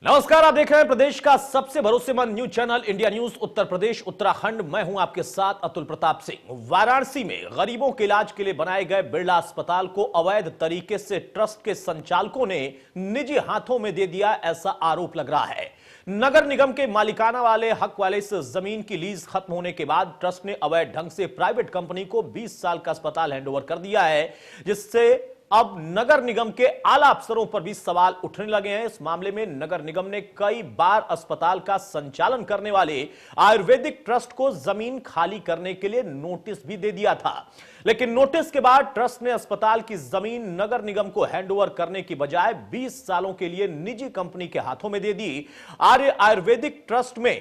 नमस्कार, आप देख रहे हैं प्रदेश का सबसे भरोसेमंद news channel India news Uttar Pradesh Uttarakhand. मैं हूं आपके साथ अतुल प्रताप सिंह। वाराणसी में गरीबों के इलाज के लिए बनाए गए बिरला अस्पताल को अवैध तरीके से ट्रस्ट के संचालकों ने निजी हाथों में दे दिया, ऐसा आरोप लग रहा है। नगर निगम के मालिकाना वाले हक वाले इस जमीन की लीज खत्म होने के बाद ट्रस्ट ने अवैध ढंग से प्राइवेट कंपनी को 20 साल का अस्पताल हैंडओवर कर दिया है, जिससे अब नगर निगम के आला अफसरों पर भी सवाल उठने लगे हैं। इस मामले में नगर निगम ने कई बार अस्पताल का संचालन करने वाले आयुर्वेदिक ट्रस्ट को जमीन खाली करने के लिए नोटिस भी दे दिया था, लेकिन नोटिस के बाद ट्रस्ट ने अस्पताल की जमीन नगर निगम को हैंडओवर करने की बजाय 20 सालों के लिए निजी कंपनी के हाथों में दे दी। आर्य आयुर्वेदिक ट्रस्ट में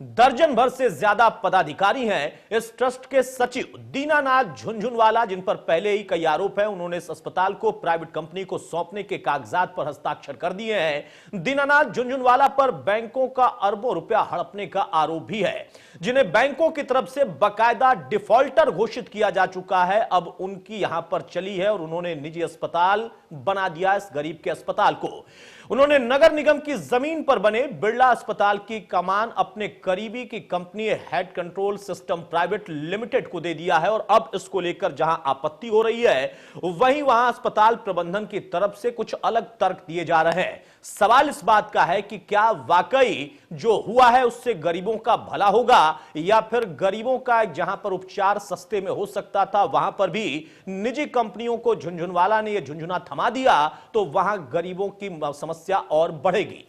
दर्जन भर से ज्यादा पदाधिकारी हैं। इस ट्रस्ट के सचिव दीनानाथ झुनझुनवाला, जिन पर पहले ही कई आरोप हैं, उन्होंने इस अस्पताल को प्राइवेट कंपनी को सौंपने के कागजात पर हस्ताक्षर कर दिए हैं। दीनानाथ झुनझुनवाला पर बैंकों का अरबों रुपया हड़पने का आरोप भी है, जिन्हें बैंकों की तरफ से बाकायदा डिफॉल्टर घोषित किया जा चुका है। अब उनकी यहां पर चली है और उन्होंने निजी अस्पताल बना दिया इस गरीब के अस्पताल को। उन्होंने नगर निगम की जमीन पर बने बिरला अस्पताल की कमान अपने करीबी की company head control system private limited को दे दिया है और अब इसको लेकर जहां आपत्ति हो रही है, वहीं वहां अस्पताल प्रबंधन की तरफ से कुछ अलग तर्क दिए जा रहे हैं। सवाल इस बात का है कि क्या वाकई जो हुआ है उससे गरीबों का भला होगा, या फिर गरीबों का जहां पर उपचार सस्ते में हो सकता था वहां पर भी निजी कंपनियों को झुनझुनवाला ने यह झुनझुना थमा दिया तो वहां गरीबों की समस्या और बढ़ेगी।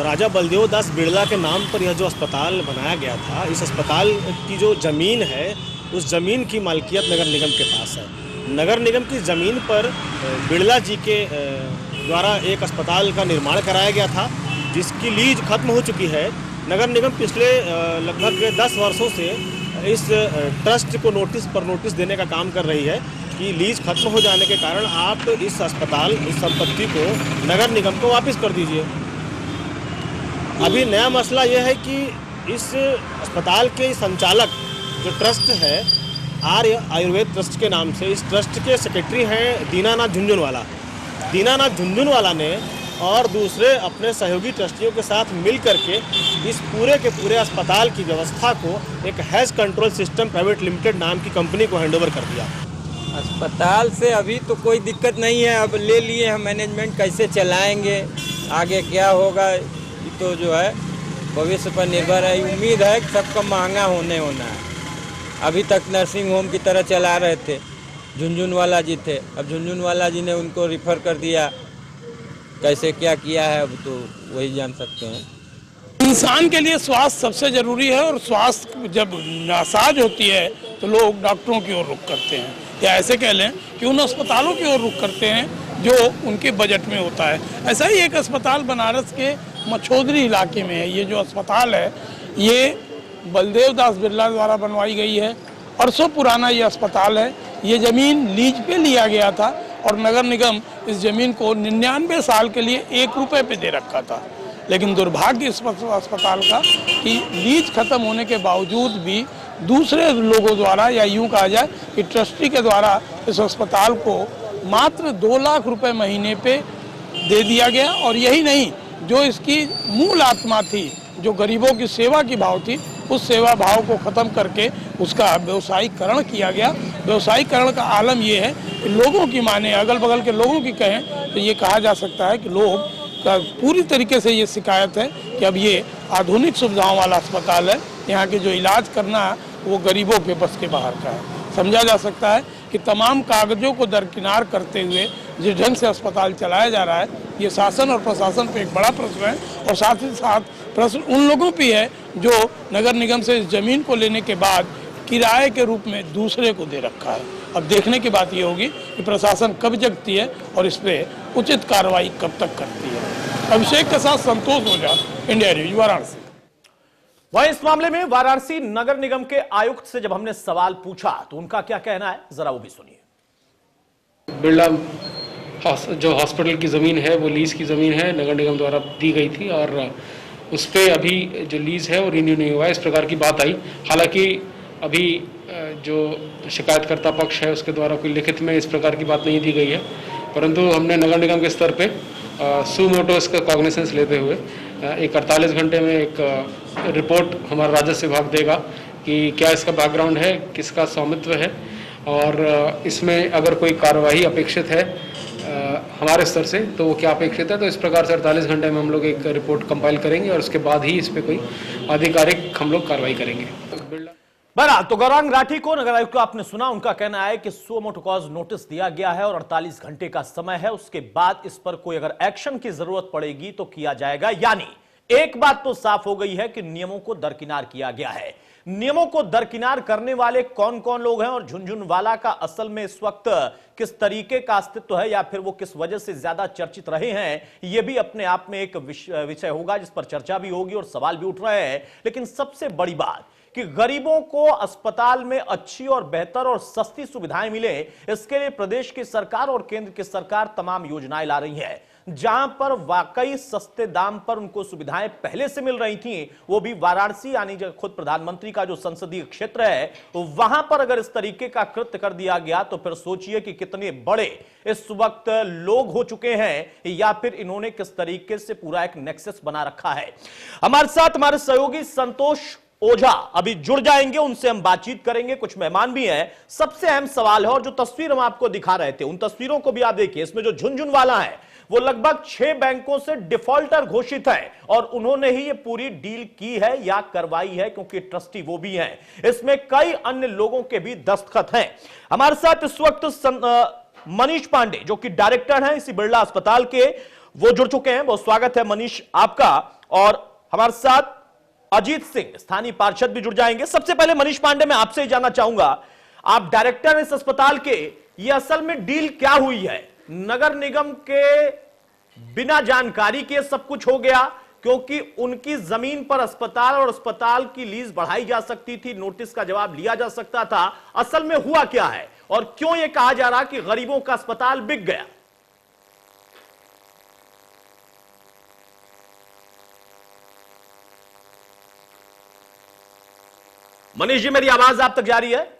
राजा बलदेव दास बिरला के नाम पर यह जो अस्पताल बनाया गया था, इस अस्पताल की जो ज़मीन है उस ज़मीन की मालकियत नगर निगम के पास है। नगर निगम की ज़मीन पर बिरला जी के द्वारा एक अस्पताल का निर्माण कराया गया था, जिसकी लीज खत्म हो चुकी है। नगर निगम पिछले लगभग 10 वर्षों से इस ट्रस्ट को नोटिस पर नोटिस देने का काम कर रही है कि लीज खत्म हो जाने के कारण आप इस अस्पताल, इस संपत्ति को नगर निगम को वापस कर दीजिए। अभी नया मसला यह है कि इस अस्पताल के संचालक जो ट्रस्ट है, आर्य आयुर्वेद ट्रस्ट के नाम से, इस ट्रस्ट के सेक्रेटरी हैं दीनानाथ झुनझुनवाला। दीनानाथ झुनझुनवाला ने और दूसरे अपने सहयोगी ट्रस्टियों के साथ मिल करके इस पूरे के पूरे अस्पताल की व्यवस्था को एक health control system private limited नाम की कंपनी को हैंडओवर कर दिया। अस्पताल से अभी तो कोई दिक्कत नहीं है, अब ले लिए हम, मैनेजमेंट कैसे चलाएंगे, आगे क्या होगा ये तो जो है भविष्य पर निर्भर है। उम्मीद है कि सबका महंगा होना है। अभी तक नर्सिंग होम की तरह चला रहे थे, झुनझुनवाला जी थे, अब झुनझुनवाला जी ने उनको रिफ़र कर दिया। कैसे क्या किया है अब तो वही जान सकते हैं। इंसान के लिए स्वास्थ्य सबसे जरूरी है और स्वास्थ्य जब नासाज होती है तो लोग डॉक्टरों की ओर रुख करते हैं, या ऐसे कह लें कि उन अस्पतालों की ओर रुख करते हैं जो उनके बजट में होता है। ऐसा ही एक अस्पताल बनारस के मछोदरी इलाके में है। ये जो अस्पताल है ये बलदेव दास बिरला द्वारा बनवाई गई है। बरसों पुराना ये अस्पताल है। ये ज़मीन लीज पे लिया गया था और नगर निगम इस ज़मीन को 99 साल के लिए 1 रुपये पे दे रखा था। लेकिन दुर्भाग्य इस अस्पताल का कि लीज खत्म होने के बावजूद भी दूसरे लोगों द्वारा, या यूं कहा जाए कि ट्रस्टी के द्वारा, इस अस्पताल को मात्र 2 लाख रुपए महीने पे दे दिया गया। और यही नहीं, जो इसकी मूल आत्मा थी, जो गरीबों की सेवा की भाव थी, उस सेवा भाव को ख़त्म करके उसका व्यवसायीकरण किया गया। व्यवसायीकरण का आलम ये है कि लोगों की माने, अगल बगल के लोगों की कहें तो ये कहा जा सकता है कि लोग का पूरी तरीके से ये शिकायत है कि अब ये आधुनिक सुविधाओं वाला अस्पताल है, यहाँ के जो इलाज करना वो गरीबों के बस के बाहर का है। समझा जा सकता है कि तमाम कागजों को दरकिनार करते हुए जिस ढंग से अस्पताल चलाया जा रहा है, ये शासन और प्रशासन पे एक बड़ा प्रश्न है। और साथ ही साथ प्रश्न उन लोगों पे है जो नगर निगम से इस ज़मीन को लेने के बाद किराए के रूप में दूसरे को दे रखा है। अब देखने की बात ये होगी कि प्रशासन कब जगती है और इस पर उचित कार्रवाई कब तक करती है। अभिषेक के साथ संतोष ओझा, इंडिया न्यूज, वाराणसी। वहीं इस मामले में वाराणसी नगर निगम के आयुक्त से जब हमने सवाल पूछा तो उनका क्या कहना है, जरा वो भी सुनिए। बिरला जो हॉस्पिटल की ज़मीन है वो लीज की ज़मीन है, नगर निगम द्वारा दी गई थी और उस पर अभी जो लीज है वो रिन्यू नहीं हुआ है, इस प्रकार की बात आई। हालांकि अभी जो शिकायतकर्ता पक्ष है उसके द्वारा कोई लिखित में इस प्रकार की बात नहीं दी गई है, परंतु हमने नगर निगम के स्तर पे सू मोटो इसका कॉग्निसेंस लेते हुए एक 48 घंटे में एक रिपोर्ट हमारा राजस्व विभाग देगा कि क्या इसका बैकग्राउंड है, किसका स्वामित्व है, और इसमें अगर कोई कार्यवाही अपेक्षित है हमारे स्तर से तो वो क्या अपेक्षित है। तो इस प्रकार से 48 घंटे में हम लोग एक रिपोर्ट कंपाइल करेंगे और उसके बाद ही इस पर कोई आधिकारिक हम लोग कार्रवाई करेंगे। बहरहाल तो गौरांग राठी को नगर आयुक्त को आपने सुना, उनका कहना है कि सो मोटो कॉज नोटिस दिया गया है और 48 घंटे का समय है, उसके बाद इस पर कोई अगर एक्शन की जरूरत पड़ेगी तो किया जाएगा। यानी एक बात तो साफ हो गई है कि नियमों को दरकिनार किया गया है। नियमों को दरकिनार करने वाले कौन कौन लोग हैं और झुनझुनवाला का असल में इस वक्त किस तरीके का अस्तित्व है या फिर वो किस वजह से ज्यादा चर्चित रहे हैं, यह भी अपने आप में एक विषय होगा जिस पर चर्चा भी होगी और सवाल भी उठ रहे हैं। लेकिन सबसे बड़ी बात कि गरीबों को अस्पताल में अच्छी और बेहतर और सस्ती सुविधाएं मिले, इसके लिए प्रदेश की सरकार और केंद्र की सरकार तमाम योजनाएं ला रही है। जहां पर वाकई सस्ते दाम पर उनको सुविधाएं पहले से मिल रही थी, वो भी वाराणसी यानी जो खुद प्रधानमंत्री का जो संसदीय क्षेत्र है, वहां पर अगर इस तरीके का कृत्य कर दिया गया तो फिर सोचिए कि कितने बड़े इस वक्त लोग हो चुके हैं या फिर इन्होंने किस तरीके से पूरा एक नेक्सस बना रखा है। हमारे साथ हमारे सहयोगी संतोष ओझा अभी जुड़ जाएंगे, उनसे हम बातचीत करेंगे। कुछ मेहमान भी हैं। सबसे अहम सवाल है और जो तस्वीर हम आपको दिखा रहे थे उन तस्वीरों को भी आप देखिए, इसमें जो झुनझुनवाला है वो लगभग 6 बैंकों से डिफॉल्टर घोषित है और उन्होंने ही ये पूरी डील की है या करवाई है, क्योंकि ट्रस्टी वो भी हैं। इसमें कई अन्य लोगों के भी दस्तखत हैं। हमारे साथ इस वक्त मनीष पांडे जो कि डायरेक्टर हैं इसी बिरला अस्पताल के, वो जुड़ चुके हैं। बहुत स्वागत है मनीष आपका। और हमारे साथ अजीत सिंह स्थानीय पार्षद भी जुड़ जाएंगे। सबसे पहले मनीष पांडे मैं आपसे ही जानना चाहूंगा, आप डायरेक्टर हैं इस अस्पताल के, ये असल में डील क्या हुई है? नगर निगम के बिना जानकारी के सब कुछ हो गया, क्योंकि उनकी जमीन पर अस्पताल और अस्पताल की लीज बढ़ाई जा सकती थी, नोटिस का जवाब लिया जा सकता था। असल में हुआ क्या है और क्यों यह कहा जा रहा कि गरीबों का अस्पताल बिक गया? मनीष जी, मेरी आवाज आप तक जा रही है?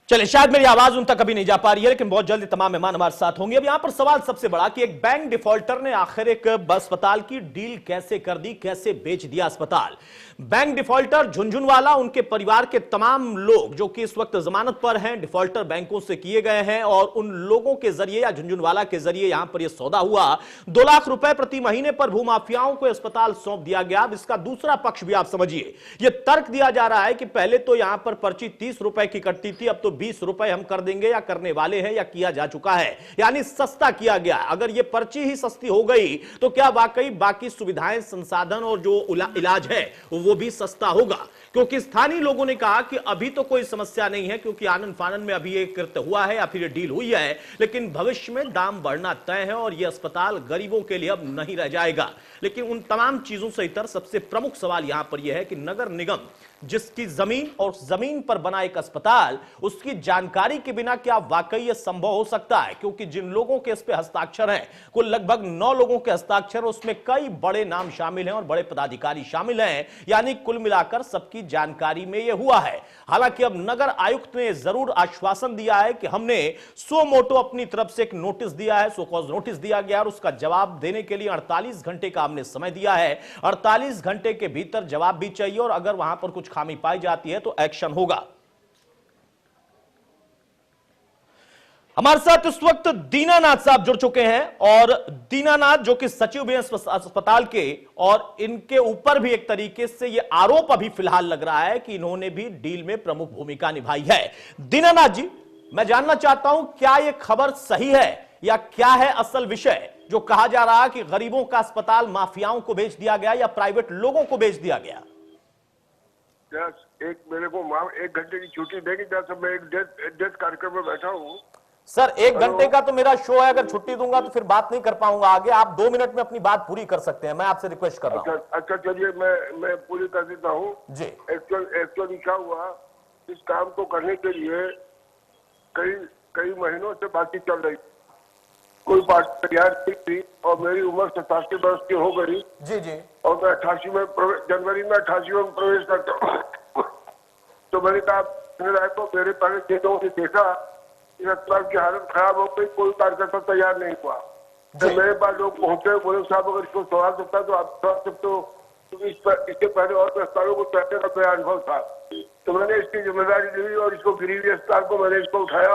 चलिए, शायद मेरी आवाज उन तक अभी नहीं जा पा रही है, लेकिन बहुत जल्दी तमाम मेहमान हमारे साथ होंगे। अब यहां पर सवाल सबसे बड़ा कि एक बैंक डिफॉल्टर ने आखिर एक अस्पताल की डील कैसे कर दी, कैसे बेच दिया अस्पताल। बैंक डिफॉल्टर झुनझुनवाला, उनके परिवार के तमाम लोग जो कि इस वक्त जमानत पर हैं, डिफॉल्टर बैंकों से किए गए हैं और उन लोगों के जरिए या झुनझुनवाला के जरिए यहां पर यह सौदा हुआ। 2 लाख रुपए प्रति महीने पर भूमाफियाओं को अस्पताल सौंप दिया गया। अब इसका दूसरा पक्ष भी आप समझिए, यह तर्क दिया जा रहा है कि पहले तो यहां पर पर्ची 30 रुपए की कटती थी, अब तो 20 रुपए हम कर देंगे या करने वाले हैं या किया जा चुका है, यानी सस्ता किया गया। अगर यह पर्ची ही सस्ती हो गई तो क्या वाकई बाकी सुविधाएं, संसाधन और जो इलाज है वो भी सस्ता होगा? क्योंकि स्थानीय लोगों ने कहा कि अभी तो कोई समस्या नहीं है, क्योंकि आनन फानन में अभी एक कृत्य हुआ है या फिर डील हुई है, लेकिन भविष्य में दाम बढ़ना तय है और यह अस्पताल गरीबों के लिए अब नहीं रह जाएगा। लेकिन उन तमाम चीजों से इतर सबसे प्रमुख सवाल यहां पर यह है कि नगर निगम जिसकी जमीन और जमीन पर बना एक अस्पताल, उसकी जानकारी के बिना क्या वाकई यह संभव हो सकता है? क्योंकि जिन लोगों के इस पे हस्ताक्षर हैं, कुल लगभग 9 लोगों के हस्ताक्षर, उसमें कई बड़े नाम शामिल हैं और बड़े पदाधिकारी शामिल हैं, यानी कुल मिलाकर सबकी जानकारी में यह हुआ है। हालांकि अब नगर आयुक्त ने जरूर आश्वासन दिया है कि हमने सो मोटो अपनी तरफ से एक नोटिस दिया है, सो कॉज नोटिस दिया गया और उसका जवाब देने के लिए 48 घंटे का हमने समय दिया है। 48 घंटे के भीतर जवाब भी चाहिए और अगर वहां पर कुछ खामी पाई जाती है तो एक्शन होगा। हमारे साथ इस वक्त दीनानाथ साहब जुड़ चुके हैं और दीनानाथ जो कि सचिव भी हैं अस्पताल के, और इनके ऊपर भी एक तरीके से यह आरोप अभी फिलहाल लग रहा है कि इन्होंने भी डील में प्रमुख भूमिका निभाई है। दीनानाथ जी, मैं जानना चाहता हूं क्या यह खबर सही है या क्या है असल विषय जो कहा जा रहा है कि गरीबों का अस्पताल माफियाओं को बेच दिया गया या प्राइवेट लोगों को बेच दिया गया? एक मेरे को 1 घंटे की छुट्टी देगी जब मैं एक डेथ कार्यक्रम में बैठा हूँ। सर 1 घंटे का तो मेरा शो है, अगर छुट्टी दूंगा तो फिर बात नहीं कर पाऊंगा आगे। आप 2 मिनट में अपनी बात पूरी कर सकते हैं, मैं आपसे रिक्वेस्ट कर रहा हूँ। अच्छा चलिए, मैं पूरी कर देता हूँ जी। एक्चुअली क्या हुआ, इस काम को करने के लिए कई महीनों से बातचीत चल रही। कोई पार्टी तैयार नहीं थी और मेरी उम्र 87 वर्ष की हो गई जी जी। और मैं 88 में जनवरी में 88 में प्रवेश करता हूँ। तो मैंने कहा को मेरे पहले चेतों से देखा इस अस्पताल की हालत खराब हो गई, कोई कार्यकर्ता तैयार नहीं हुआ। तो मेरे पास लोग पहुंचे, बोले साहब अगर इसको सवाल सकता है तो आप सवाल सकते हो, इसके पहले और अस्पतालों को चलने का मेरा अनुभव था। तो मैंने इसकी जिम्मेदारी ली और इसको गरीबी अस्पताल को मैंने इसको उठाया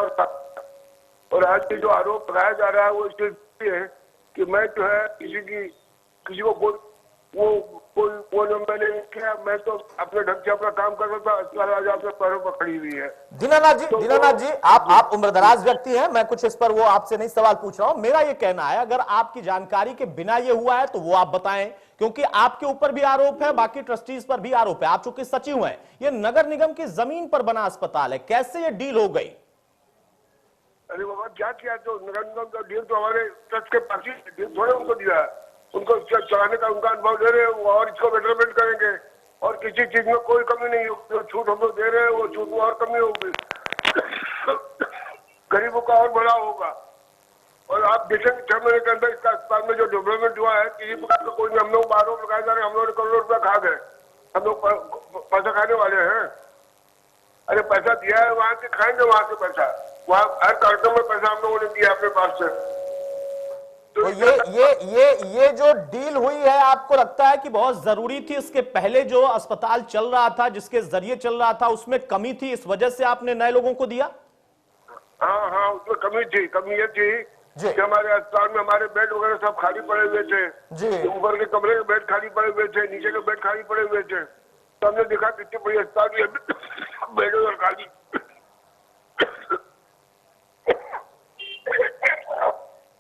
और आज की जो आरोप लगाया जा रहा है वो इसलिए है कि मैं जो है किसी को कोई मैंने किया, मैं तो अपने ढंग से अपना काम कर रहा था, अस्पताल आज अपने पैरों पर खड़ी हुई है। दीनानाथ जी आप उम्रदराज व्यक्ति हैं, मैं कुछ इस पर वो आपसे नहीं सवाल पूछ रहा हूं। मेरा ये कहना है अगर आपकी जानकारी के बिना ये हुआ है तो वो आप बताएं, क्योंकि आपके ऊपर भी आरोप है, बाकी ट्रस्टीज पर भी आरोप है, आप चूंकि सचिव हैं। ये नगर निगम की जमीन पर बना अस्पताल है, कैसे ये डील हो गई? अरे बाबा क्या किया, तो नगर निगम का डील तो हमारे ट्रस्ट के पास ही डील थोड़े उनको दिया है, उनको चलाने का उनका अनुभव दे रहे हैं और इसको बेटरमेंट करेंगे और किसी चीज में कोई कमी नहीं होगी। जो छूट हम लोग दे रहे हैं वो छूट में और कमी होगी, गरीबों का और बड़ा होगा। और आप देखेंगे 6 महीने के अंदर इसका अस्पताल में जो डेवलपमेंट हुआ है किसी प्रकार का कोई, हम लोग आरोप लगाए जा रहे हैं हम लोग करोड़ रुपया खा गए, हम लोग पैसा खाने वाले हैं। अरे पैसा दिया है वहां से खाएंगे, वहां से पैसा, वहां हर कार्यक्रम में पैसा हम लोगों ने दिया अपने पास से। तो ये जो डील हुई है आपको लगता है कि बहुत जरूरी थी? इसके पहले जो अस्पताल चल रहा था, जिसके जरिए चल रहा था, उसमें कमी थी, इस वजह से आपने नए लोगों को दिया? हाँ उसमें कमी ये थी कि हमारे अस्पताल में हमारे बेड वगैरह सब खाली पड़े हुए थे जी। ऊपर के कमरे के बेड खाली पड़े हुए थे, नीचे के बेड खाली पड़े हुए थे। तो हमने देखा कितनी बड़ी अस्पताल बेड और खाली।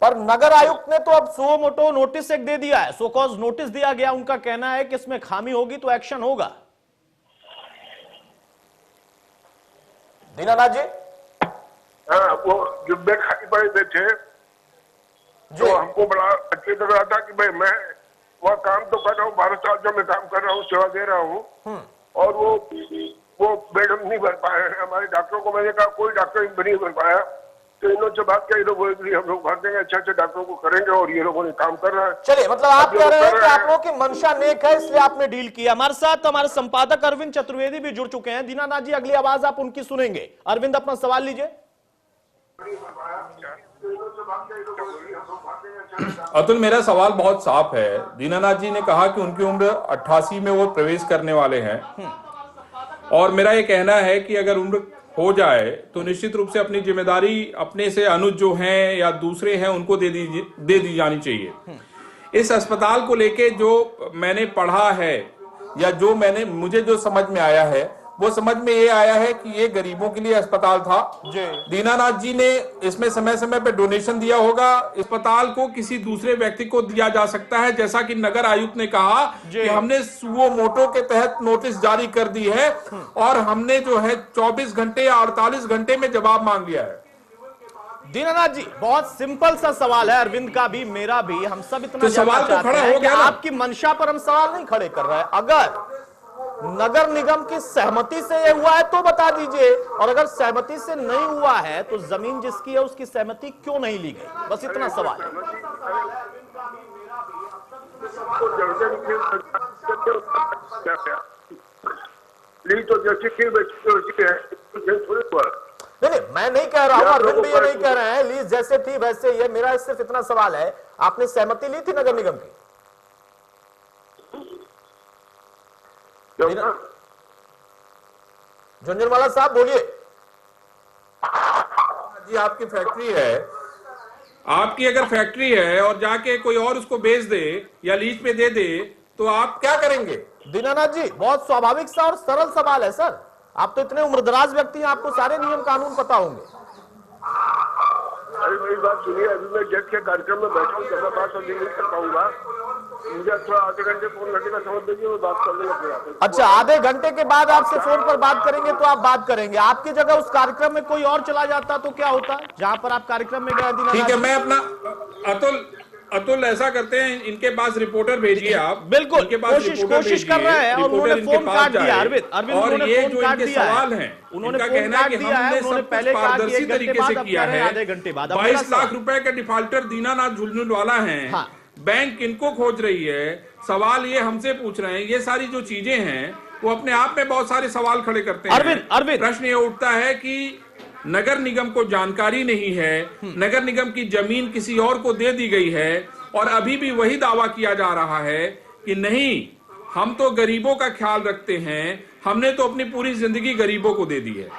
पर नगर आयुक्त ने तो अब सो मोटो नोटिस एक दे दिया है, सो कॉज नोटिस दिया गया। उनका कहना है कि इसमें खामी होगी तो एक्शन होगा। दीनानाथ जी, हाँ वो जो बेड खाली पड़े हुए थे तो हमको बड़ा अच्छे लग रहा था कि भाई मैं वह काम तो कर रहा हूँ, 12 साल जो मैं काम कर रहा हूँ, सेवा दे रहा हूँ और वो बेड हम नहीं भर पाए हैं। हमारे डॉक्टरों को मैंने कहा कोई डॉक्टर नहीं भर पाया, तो इन लोगों से बात किया, लोग हम लोग भर देंगे, अच्छे डॉक्टरों को करेंगे और ये लोगों ने काम कर रहा है। चलिए, मतलब आप कह रहे हैं कि आप लोगों की मंशा नेक है इसलिए आपने डील किया। हमारे साथ हमारे संपादक अरविंद चतुर्वेदी भी जुड़ चुके हैं। दीनानाथ जी, अगली आवाज आप उनकी सुनेंगे। अरविंद, अपना सवाल लीजिए। अतुल, मेरा सवाल बहुत साफ है। दीनानाथ जी ने कहा कि उनकी उम्र 88 में वो प्रवेश करने वाले हैं और मेरा ये कहना है कि अगर उम्र हो जाए तो निश्चित रूप से अपनी जिम्मेदारी अपने से अनुज जो हैं या दूसरे हैं उनको दे दी जानी चाहिए। इस अस्पताल को लेके जो मैंने पढ़ा है या जो मुझे जो समझ में आया है वो समझ में ये आया है कि ये गरीबों के लिए अस्पताल था। दीनानाथ जी ने इसमें समय समय पे डोनेशन दिया होगा। अस्पताल को किसी दूसरे व्यक्ति को दिया जा सकता है, जैसा कि नगर आयुक्त ने कहा कि हमने सुओ मोटो के तहत नोटिस जारी कर दी है और हमने जो है 24 घंटे या 48 घंटे में जवाब मांग लिया है। दीनानाथ जी, बहुत सिंपल सा सवाल है, अरविंद का भी मेरा भी, हम सब इतना तो सवाल तो खड़ा हो गया। आपकी मंशा पर हम सवाल नहीं खड़े कर रहे हैं। अगर नगर निगम की सहमति से ये हुआ है तो बता दीजिए, और अगर सहमति से नहीं हुआ है तो जमीन जिसकी है उसकी सहमति क्यों नहीं ली गई? बस इतना सवाल है। नहीं, मैं नहीं कह रहा हूं, अरविंद भी ये नहीं कह रहे हैं लीज जैसे थी वैसे ही है। मेरा सिर्फ इतना सवाल है, आपने सहमति ली थी नगर निगम की? झुंझुनवाला साहब बोलिए। जी, आपकी फैक्ट्री है, आपकी अगर फैक्ट्री है और जाके कोई और उसको बेच दे या लीज पे दे दे तो आप क्या करेंगे? दीनानाथ जी, बहुत स्वाभाविक सा और सरल सवाल है सर। आप तो इतने उम्रदराज व्यक्ति हैं, आपको सारे नियम कानून पता होंगे। अरे मेरी बात सुनिए, अभी मैं जज के कार्यक्रम में बैठा हूँ, ज्यादा बात नहीं कर पाऊंगा। मुझे थोड़ा आधे घंटे फोन घंटे का समय दीजिए, मैं बात कर लूंगा। अच्छा, आधे घंटे के बाद आपसे फोन पर बात करेंगे तो आप बात करेंगे। आपकी जगह उस कार्यक्रम में कोई और चला जाता तो क्या होता, जहां पर आप कार्यक्रम में गए? ठीक है, मैं अपना अतुल ऐसा करते हैं, इनके पास रिपोर्टर भेजिए आप। बिल्कुल, इनके पास कोशिश कर रहे हैं और उन्होंने फोन काट दिया। अरविंद और ये जो इनके सवाल हैं, उन्होंने उनका कहना है कि हमने सब कुछ पारदर्शी तरीके से किया है। आधे घंटे बाद 22 लाख रुपए के डिफाल्टर दीनानाथ झुंझुनवाला हैं। हाँ। बैंक इनको खोज रही है। सवाल ये हमसे पूछ रहे हैं, ये सारी जो चीजें हैं वो अपने आप में बहुत सारे सवाल खड़े करते हैं। अरविंद प्रश्न ये उठता है कि नगर निगम को जानकारी नहीं है, नगर निगम की जमीन किसी और को दे दी गई है और अभी भी वही दावा किया जा रहा है कि नहीं, हम तो गरीबों का ख्याल रखते हैं, हमने तो अपनी पूरी जिंदगी गरीबों को दे दी है।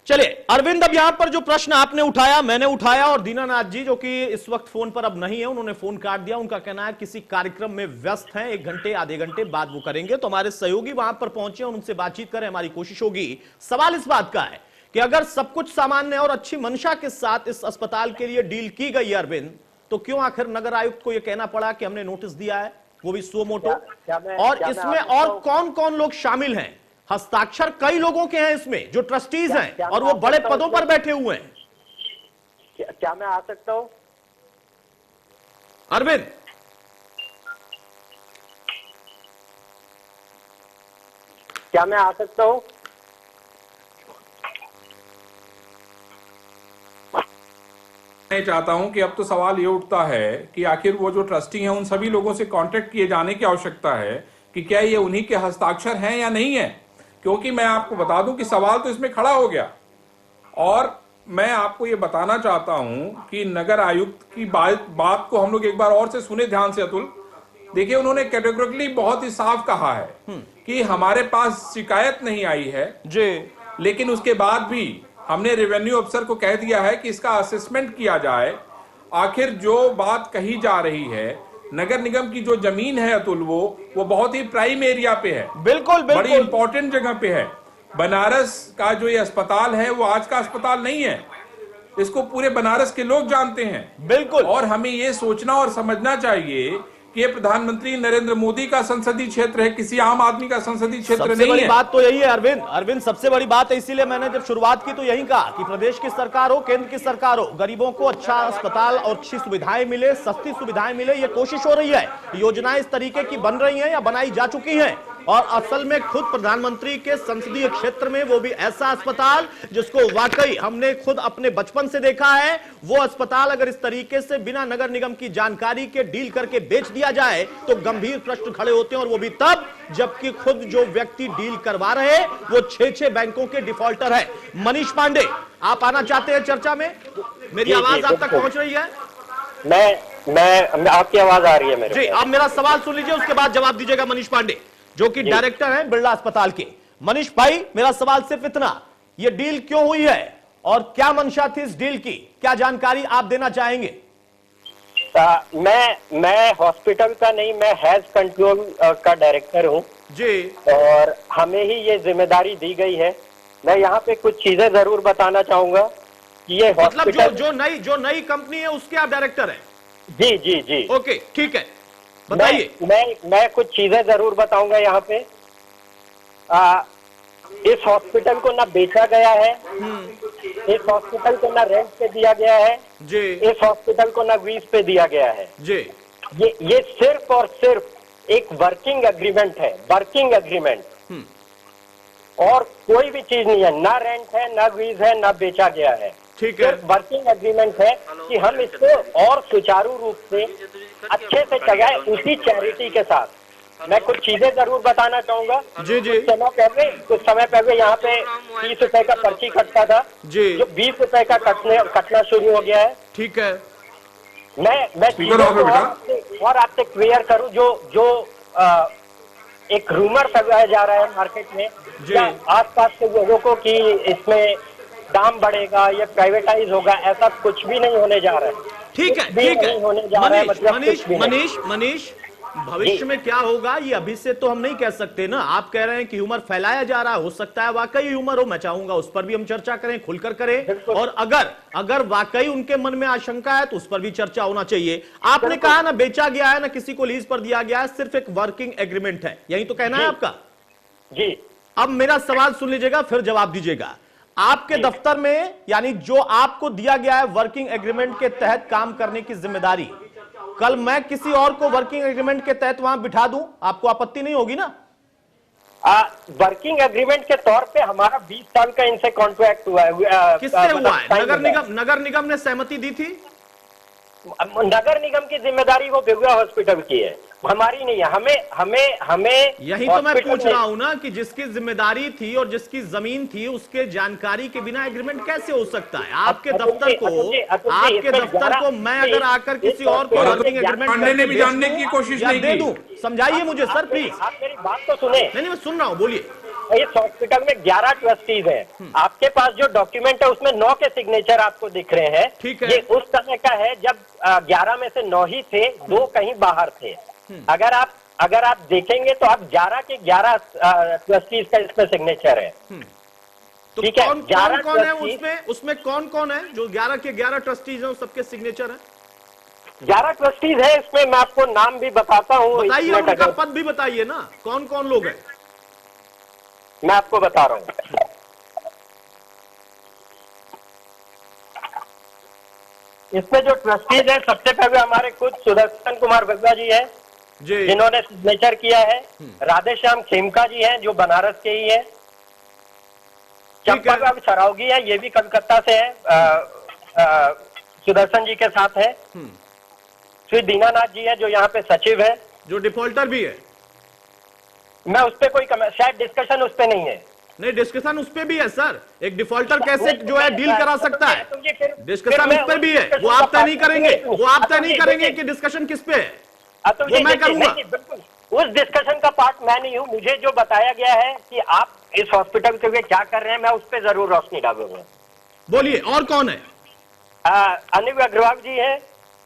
चलिए अरविंद, अब यहां पर जो प्रश्न आपने उठाया, मैंने उठाया और दीनानाथ जी जो कि इस वक्त फोन पर अब नहीं है, उन्होंने फोन काट दिया। उनका कहना है किसी कार्यक्रम में व्यस्त हैं, 1 घंटे आधे घंटे बाद वो करेंगे। तो हमारे सहयोगी वहां पर पहुंचे और उनसे बातचीत करें, हमारी कोशिश होगी। सवाल इस बात का है कि अगर सब कुछ सामान्य और अच्छी मंशा के साथ इस अस्पताल के लिए डील की गई है अरविंद, तो क्यों आखिर नगर आयुक्त को यह कहना पड़ा कि हमने नोटिस दिया है, वो भी सुओ मोटो? और इसमें और कौन कौन लोग शामिल हैं? हस्ताक्षर कई लोगों के हैं इसमें जो ट्रस्टीज हैं और वो बड़े पदों पर बैठे हुए हैं। क्या मैं आ सकता हूं अरविंद? क्या मैं आ सकता हूं? मैं चाहता हूं कि अब तो सवाल ये उठता है कि आखिर वो जो ट्रस्टी हैं उन सभी लोगों से कांटेक्ट किए जाने की आवश्यकता है कि क्या ये उन्हीं के हस्ताक्षर हैं या नहीं है। क्योंकि मैं आपको बता दूं कि सवाल तो इसमें खड़ा हो गया। और मैं आपको ये बताना चाहता हूं कि नगर आयुक्त की बात को हम लोग एक बार और से सुने ध्यान से अतुल। देखिए, उन्होंने कैटेगोरिकली बहुत ही साफ कहा है कि हमारे पास शिकायत नहीं आई है जी, लेकिन उसके बाद भी हमने रेवेन्यू अफसर को कह दिया है कि इसका असेसमेंट किया जाए। आखिर जो बात कही जा रही है, नगर निगम की जो जमीन है अतुल, वो बहुत ही प्राइम एरिया पे है, बिल्कुल बड़ी इंपॉर्टेंट जगह पे है। बनारस का जो ये अस्पताल है वो आज का अस्पताल नहीं है, इसको पूरे बनारस के लोग जानते हैं। बिल्कुल। और हमें ये सोचना और समझना चाहिए कि ये प्रधानमंत्री नरेंद्र मोदी का संसदीय क्षेत्र है, किसी आम आदमी का संसदीय क्षेत्र नहीं है। सबसे बड़ी बात तो यही है अरविंद, सबसे बड़ी बात है। इसीलिए मैंने जब शुरुआत की तो यही कहा कि प्रदेश की सरकार हो, केंद्र की सरकार हो, गरीबों को अच्छा अस्पताल और अच्छी सुविधाएं मिले, सस्ती सुविधाएं मिले, ये कोशिश हो रही है। योजनाएं इस तरीके की बन रही हैं या बनाई जा चुकी हैं। और असल में खुद प्रधानमंत्री के संसदीय क्षेत्र में वो भी ऐसा अस्पताल जिसको वाकई हमने खुद अपने बचपन से देखा है, वो अस्पताल अगर इस तरीके से बिना नगर निगम की जानकारी के डील करके बेच दिया जाए तो गंभीर प्रश्न खड़े होते हैं। और वो भी तब जबकि खुद जो व्यक्ति डील करवा रहे वो 6 बैंकों के डिफॉल्टर है। मनीष पांडे, आप आना चाहते हैं चर्चा में? मेरी आवाज आप तक पहुंच रही है? मैं आपकी आवाज आ रही है मेरे जी, आप मेरा सवाल सुन लीजिए, उसके बाद जवाब दीजिएगा। मनीष पांडे जो कि डायरेक्टर हैं बिरला अस्पताल के। मनीष भाई, मेरा सवाल सिर्फ इतना, ये डील क्यों हुई है और क्या मंशा थी इस डील की, क्या जानकारी आप देना चाहेंगे? मैं हॉस्पिटल का नहीं, मैं हेल्थ कंट्रोल का डायरेक्टर हूं जी, और हमें ही ये जिम्मेदारी दी गई है। मैं यहाँ पे कुछ चीजें जरूर बताना चाहूंगा कि ये मतलब हॉस्पिटल जो नई कंपनी है उसके आप डायरेक्टर हैं? जी जी जी, ओके, ठीक है, बताइए। मैं कुछ चीजें जरूर बताऊंगा यहाँ पे। इस हॉस्पिटल को ना बेचा गया है, इस हॉस्पिटल को ना रेंट पे दिया गया है जी, इस हॉस्पिटल को ना लीज पे दिया गया है जी। ये सिर्फ और सिर्फ एक वर्किंग एग्रीमेंट है, वर्किंग एग्रीमेंट, और कोई भी चीज नहीं है, ना रेंट है, ना लीज है, ना बेचा गया है। ठीक है, वर्किंग एग्रीमेंट है कि हम इसको और सुचारू रूप से अच्छे से चलाएं उसी चैरिटी के साथ। मैं कुछ चीजें जरूर बताना चाहूंगा। जी जी, कुछ समय पहले यहाँ पे 30 रुपए का पर्ची कटता था जी, जो 20 रुपए का कटना शुरू हो गया है। ठीक है, मैं चीजों को और आपसे क्लियर करूं, जो एक रूमर फैलाया जा रहा है मार्केट में या आसपास के लोगों को कि इसमें दाम बढ़ेगा, ये प्राइवेटाइज होगा, ऐसा कुछ भी नहीं होने जा रहा है। ठीक है, ठीक है। मनीष, भविष्य में क्या होगा ये अभी से तो हम नहीं कह सकते ना। आप कह रहे हैं कि ह्यूमर फैलाया जा रहा है, हो सकता है वाकई ह्यूमर हो, मैं चाहूंगा उस पर भी हम चर्चा करें, खुलकर करें। और अगर वाकई उनके मन में आशंका है तो उस पर भी चर्चा होना चाहिए। आपने कहा ना बेचा गया है, ना किसी को लीज पर दिया गया है, सिर्फ एक वर्किंग एग्रीमेंट है, यही तो कहना है आपका? जी। अब मेरा सवाल सुन लीजिएगा, फिर जवाब दीजिएगा। आपके दफ्तर में यानी जो आपको दिया गया है वर्किंग एग्रीमेंट के तहत काम करने की जिम्मेदारी, कल मैं किसी और को वर्किंग एग्रीमेंट के तहत वहां बिठा दूं, आपको आपत्ति नहीं होगी ना? वर्किंग एग्रीमेंट के तौर पे हमारा 20 साल का इनसे कॉन्ट्रैक्ट हुआ है। किससे हुआ है? नगर निगम ने सहमति दी थी? नगर निगम की जिम्मेदारी वो बेगुआ हॉस्पिटल की है, हमारी नहीं है। हमें यही तो मैं पूछ रहा हूं ना कि जिसकी जिम्मेदारी थी और जिसकी जमीन थी उसके जानकारी के बिना एग्रीमेंट कैसे हो सकता है? आपके दफ्तर को मैं अगर आकर किसी और को वर्किंग एग्रीमेंट ने भी जानने की कोशिश नहीं दे दूं, समझाइए मुझे सर प्लीज। आप मेरी बात तो सुने। नहीं मैं सुन रहा हूं, बोलिए। इस हॉस्पिटल में 11 ट्रस्टीज हैं। आपके पास जो डॉक्यूमेंट है उसमें 9 के सिग्नेचर आपको दिख रहे हैं। ठीक है। ये उस समय का है जब 11 में से 9 ही थे, 2 कहीं बाहर थे। अगर आप देखेंगे तो आप 11 के 11 ट्रस्टीज का इसमें सिग्नेचर है। तो ठीक है, कौन है उसमें कौन है जो 11 के 11 ट्रस्टीज हैं, सबके सिग्नेचर हैं? 11 ट्रस्टीज है इसमें। मैं आपको नाम भी बताता हूँ, बताइए, उनका पद भी बताइए ना, कौन कौन लोग हैं? मैं आपको बता रहा हूँ। इसमें जो ट्रस्टीज है, सबसे पहले हमारे खुद सुदर्शन कुमार बग्गा जी हैं जिन्होंने सिग्नेचर किया है। राधेश्याम खेमका जी हैं जो बनारस के ही है। चंपा सरावगी है, ये भी कलकत्ता से है, सुदर्शन जी के साथ है। श्री दीनानाथ जी है जो यहाँ पे सचिव है, जो डिफॉल्टर भी है। मैं उस पर कोई शायद डिस्कशन उस पर नहीं है। नहीं, डिस्कशन उस पे भी है सर। एक डिफॉल्टर कैसे जो है डील करा सकता है, डिस्कशन उस पे भी है। वो आप तय नहीं करेंगे कि डिस्कशन किस पे है, वो मैं करूंगा। उस डिस्कशन का पार्ट मैं नहीं हूँ। मुझे जो बताया गया है कि आप इस हॉस्पिटल के लिए क्या कर रहे हैं, मैं उस पर जरूर रोशनी डालूंगा। बोलिए, और कौन है? अनिल अग्रवाल जी है,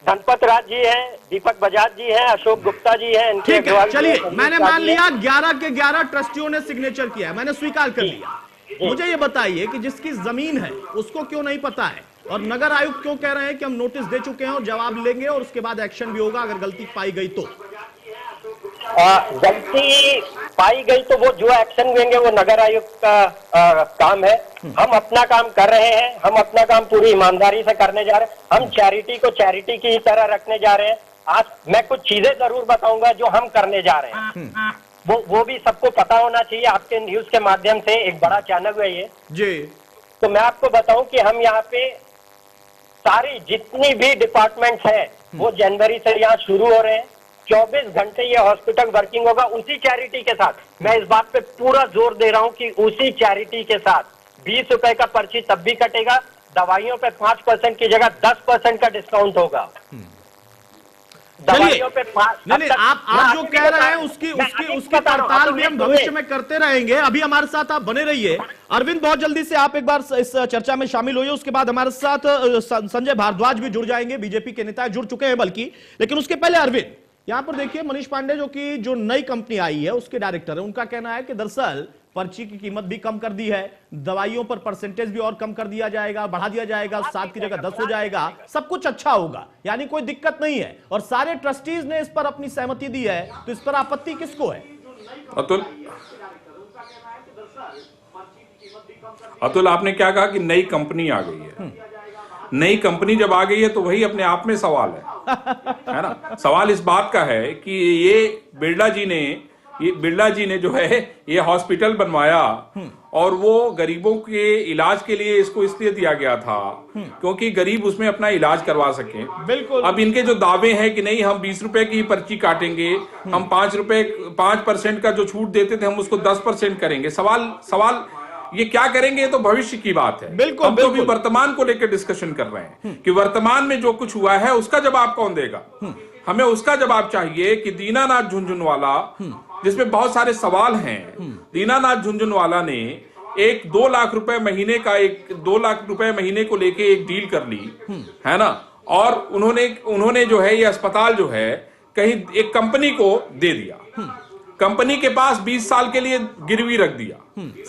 धनपत राज जी हैं, दीपक बजाज जी हैं, अशोक गुप्ता जी हैं। ठीक है, चलिए, मैंने मान लिया 11 के 11 ट्रस्टियों ने सिग्नेचर किया है, मैंने स्वीकार कर लिया। मुझे ये बताइए कि जिसकी जमीन है उसको क्यों नहीं पता है, और नगर आयुक्त क्यों कह रहे हैं कि हम नोटिस दे चुके हैं और जवाब लेंगे और उसके बाद एक्शन भी होगा अगर गलती पाई गई तो? गलती पाई गई तो वो जो एक्शन लेंगे वो नगर आयुक्त का काम है। हम अपना काम कर रहे हैं, हम अपना काम पूरी ईमानदारी से करने जा रहे हैं। हम चैरिटी को चैरिटी की तरह रखने जा रहे हैं। आज मैं कुछ चीजें जरूर बताऊंगा जो हम करने जा रहे हैं, वो भी सबको पता होना चाहिए। आपके न्यूज के माध्यम से एक बड़ा चैनल है ये जी। तो मैं आपको बताऊं कि हम यहाँ पे सारी जितनी भी डिपार्टमेंट्स हैं वो जनवरी से यहाँ शुरू हो रहे हैं। 24 घंटे ये हॉस्पिटल वर्किंग होगा उसी चैरिटी के साथ। मैं इस बात पे पूरा जोर दे रहा हूँ कि उसी चैरिटी के साथ 20 रुपए का पर्ची तब भी कटेगा, दवाइयों पे 5% की जगह 10% का डिस्काउंट होगा। दवाइयों पे नहीं, आप जो कह रहे हैं उसकी पड़ताल भी हम भविष्य में करते रहेंगे। अभी हमारे साथ आप बने रहिए। अरविंद, बहुत जल्दी से आप एक बार इस चर्चा में शामिल होइए। उसके बाद हमारे साथ संजय भारद्वाज भी जुड़ जाएंगे, बीजेपी के नेता जुड़ चुके हैं बल्कि। लेकिन उसके पहले अरविंद, यहां पर देखिए मनीष पांडे जो नई कंपनी आई है उसके डायरेक्टर है, उनका कहना है कि दरअसल पर्ची की कीमत भी कम कर दी है, दवाइयों पर परसेंटेज भी और कम कर दिया जाएगा, बढ़ा दिया जाएगा, 7 की जगह 10 हो जाएगा, सब कुछ अच्छा होगा, यानी कोई दिक्कत नहीं है। और सारे ट्रस्टीज ने इस पर अपनी सहमति दी है, तो इस पर आपत्ति किसको है? अतुल, आपने क्या कहा कि नई कंपनी आ गई है। नई कंपनी जब आ गई है तो वही अपने आप में सवाल है ना? सवाल इस बात का है कि ये बिरला जी ने जो है ये हॉस्पिटल बनवाया और वो गरीबों के इलाज के लिए इसको इसलिए दिया गया था क्योंकि गरीब उसमें अपना इलाज करवा सके। बिल्कुल। अब इनके जो दावे हैं कि नहीं हम 20 रुपए की पर्ची काटेंगे, हम 5% का जो छूट देते थे हम उसको 10% करेंगे। सवाल ये क्या करेंगे, ये तो भविष्य की बात है। बिल्कुल, हम तो भी वर्तमान को लेकर डिस्कशन कर रहे हैं कि वर्तमान में जो कुछ हुआ है उसका जवाब कौन देगा। हमें उसका जवाब चाहिए कि दीनानाथ झुंझुनवाला, जिसमें बहुत सारे सवाल हैं, दीनानाथ झुंझुनवाला ने 2 लाख रुपए महीने का 2 लाख रुपए महीने को लेके एक डील कर ली है ना, और उन्होंने जो है ये अस्पताल जो है कहीं एक कंपनी को दे दिया, कंपनी के पास 20 साल के लिए गिरवी रख दिया।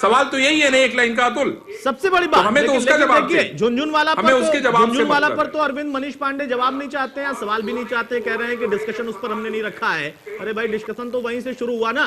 सवाल तो यही है ना एक लाइन का अतुल। सबसे बड़ी बात, तो हमें तो उसका जवाब चाहिए। झुंझुनवाला पर तो अरविंद मनीष पांडे जवाब नहीं चाहते हैं, सवाल भी नहीं चाहते, कह रहे हैं कि डिस्कशन उस पर हमने नहीं रखा है। अरे भाई, डिस्कशन तो वहीं से शुरू हुआ ना।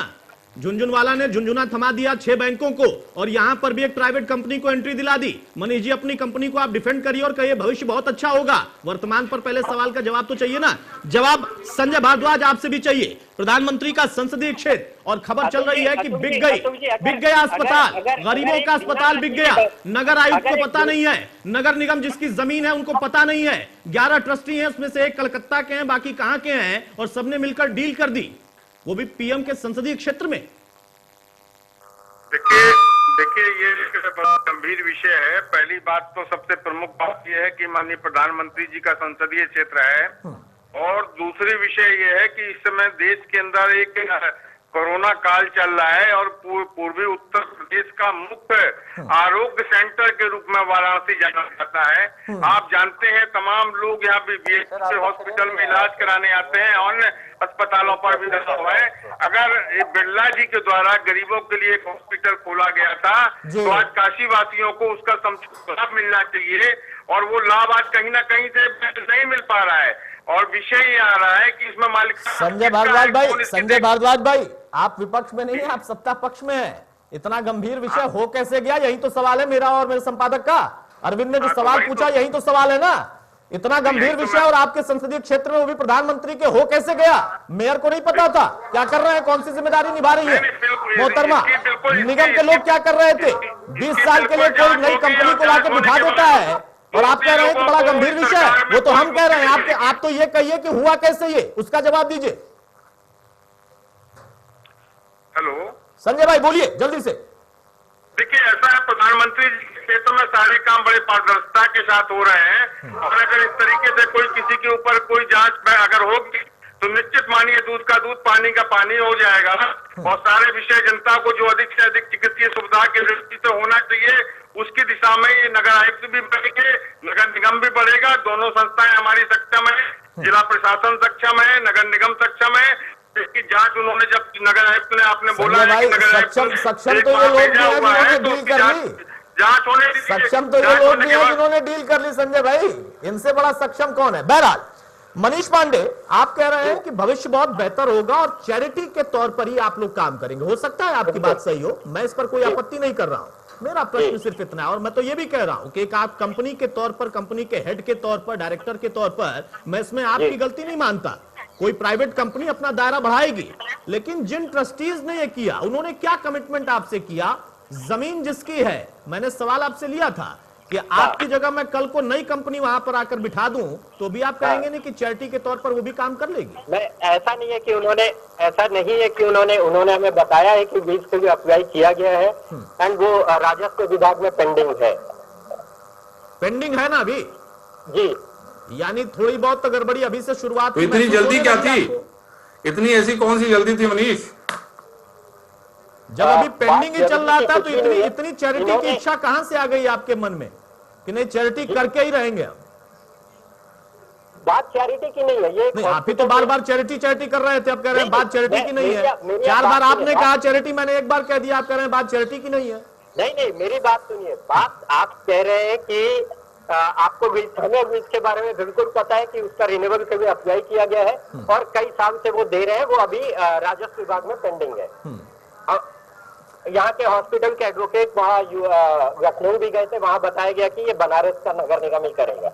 झुनझुनवाला ने झुनझुना थमा दिया 6 बैंकों को और यहां पर भी एक प्राइवेट कंपनी को एंट्री दिला दी। मनीष जी, अपनी कंपनी को आप डिफेंड करिए और कहिए भविष्य बहुत अच्छा होगा। वर्तमान पर पहले सवाल का जवाब तो चाहिए ना। जवाब संजय भारद्वाज आपसे भी चाहिए। प्रधानमंत्री का संसदीय क्षेत्र और खबर चल रही है कि बिक गया अस्पताल, गरीबों का अस्पताल बिक गया। नगर आयुक्त को पता नहीं है, नगर निगम जिसकी जमीन है उनको पता नहीं है। 11 ट्रस्टी हैं, उसमें से एक कलकत्ता के हैं, बाकी कहां के हैं, और सबने मिलकर डील कर दी, वो भी पीएम के संसदीय क्षेत्र में। देखिए ये बहुत गंभीर विषय है। पहली बात तो सबसे प्रमुख बात यह है कि माननीय प्रधानमंत्री जी का संसदीय क्षेत्र है, और दूसरी विषय यह है कि इस समय देश के अंदर एक कोरोना काल चल रहा है और पूर्वी उत्तर प्रदेश का मुख्य आरोग्य सेंटर के रूप में वाराणसी जाना जाता है। आप जानते हैं तमाम लोग यहाँ बीएचसी हॉस्पिटल में इलाज कराने आते हैं, अन्य अस्पतालों पर भी लगा हुआ है। अगर बिरला जी के द्वारा गरीबों के लिए एक हॉस्पिटल खोला गया था तो आज काशी वासियों को उसका समुचित लाभ मिलना चाहिए, और वो लाभ आज कहीं ना कहीं से नहीं मिल पा रहा है। और विषय ये आ रहा है कि इसमें मालिक संजय भारद्वाज भाई, आप विपक्ष में नहीं है, आप सत्ता पक्ष में है। इतना गंभीर विषय हो कैसे गया, यही तो सवाल है मेरा और मेरे संपादक का। अरविंद ने जो सवाल पूछा यही तो सवाल है ना। इतना गंभीर विषय और आपके संसदीय क्षेत्र में वो भी प्रधानमंत्री के हो कैसे गया? मेयर को नहीं पता था क्या कर रहे हैं, कौन सी जिम्मेदारी निभा रही है मोहतरमा? निगम के लोग क्या कर रहे थे? 20 साल के लिए कोई नई कंपनी को लाकर बिठा देता है और आप कह रहे हैं कि बड़ा गंभीर विषय है। वो तो हम कह रहे हैं, आप तो ये कहिए कि हुआ कैसे, ये उसका जवाब दीजिए। हेलो संजय भाई बोलिए जल्दी से। देखिए ऐसा है, प्रधानमंत्री जी के क्षेत्र में सारे काम बड़े पारदर्शिता के साथ हो रहे हैं, और अगर इस तरीके से कोई किसी के ऊपर कोई जांच अगर होगी तो निश्चित मानिए दूध का दूध पानी का पानी हो जाएगा, और सारे विषय जनता को जो अधिक से अधिक चिकित्सीय सुविधा की दृष्टि से होना चाहिए उसकी दिशा में ये नगर आयुक्त भी बढ़ेंगे, नगर निगम भी बढ़ेगा। दोनों संस्थाएं हमारी सक्षम है, जिला प्रशासन सक्षम है, नगर निगम सक्षम है। इसकी जांच उन्होंने जब नगर आयुक्त ने आपने बोला है कि नगर सक्षम तो ये लोग भी हैं जिन्होंने डील कर ली, जांच होने सक्षम तो ये लोग भी हैं जिन्होंने डील कर ली संजय भाई, इनसे बड़ा सक्षम कौन है? बहरहाल मनीष पांडे, आप कह रहे हैं कि भविष्य बहुत बेहतर होगा और चैरिटी के तौर पर ही आप लोग काम करेंगे। हो सकता है आपकी बात सही हो, मैं इस पर कोई आपत्ति नहीं कर रहा हूं। मेरा प्रश्न सिर्फ इतना है, और मैं तो ये भी कह रहा हूं कि एक आप कंपनी के तौर पर, कंपनी के हेड के तौर पर, डायरेक्टर के तौर पर, मैं इसमें आपकी गलती नहीं मानता। कोई प्राइवेट कंपनी अपना दायरा बढ़ाएगी, लेकिन जिन ट्रस्टीज ने ये किया उन्होंने क्या कमिटमेंट आपसे किया? जमीन जिसकी है, मैंने सवाल आपसे लिया था कि आपकी जगह मैं कल को नई कंपनी वहां पर आकर बिठा दूं तो भी आप कहेंगे नहीं कि चैरिटी के तौर पर वो भी काम कर लेगी? मैं ऐसा नहीं है कि उन्होंने हमें बताया है कि बीज के लिए अप्लाई किया गया है एंड वो राजस्व विभाग में पेंडिंग है ना अभी जी। यानी थोड़ी बहुत तो गड़बड़ी अभी से शुरुआत। तो इतनी जल्दी क्या थी? इतनी ऐसी कौन सी जल्दी थी मनीष? जब अभी पेंडिंग ही चल रहा था तो इतनी चैरिटी की इच्छा कहां से आ गई आपके मन में कि नहीं चैरिटी करके ही रहेंगे? बात चैरिटी की नहीं है, ये नहीं, आप ही तो बार बार चैरिटी कर रहे थे, अब कह रहे हैं बात चैरिटी की नहीं है। 4 बार आपने कहा चैरिटी, मैंने 1 बार कह दिया, आप कह रहे हैं बात चैरिटी की नहीं है। नहीं, मेरी बात सुनिए। बात आप कह रहे हैं कि आपको हमें बीज के बारे में बिल्कुल पता है कि उसका रिन्यूअल के लिए अप्लाई किया गया है और कई साल से वो दे रहे हैं, वो अभी राजस्व विभाग में पेंडिंग है। यहाँ के हॉस्पिटल के एडवोकेट वहाँ लखनऊ भी गए थे, वहाँ बताया गया कि ये बनारस का नगर निगम ही करेगा।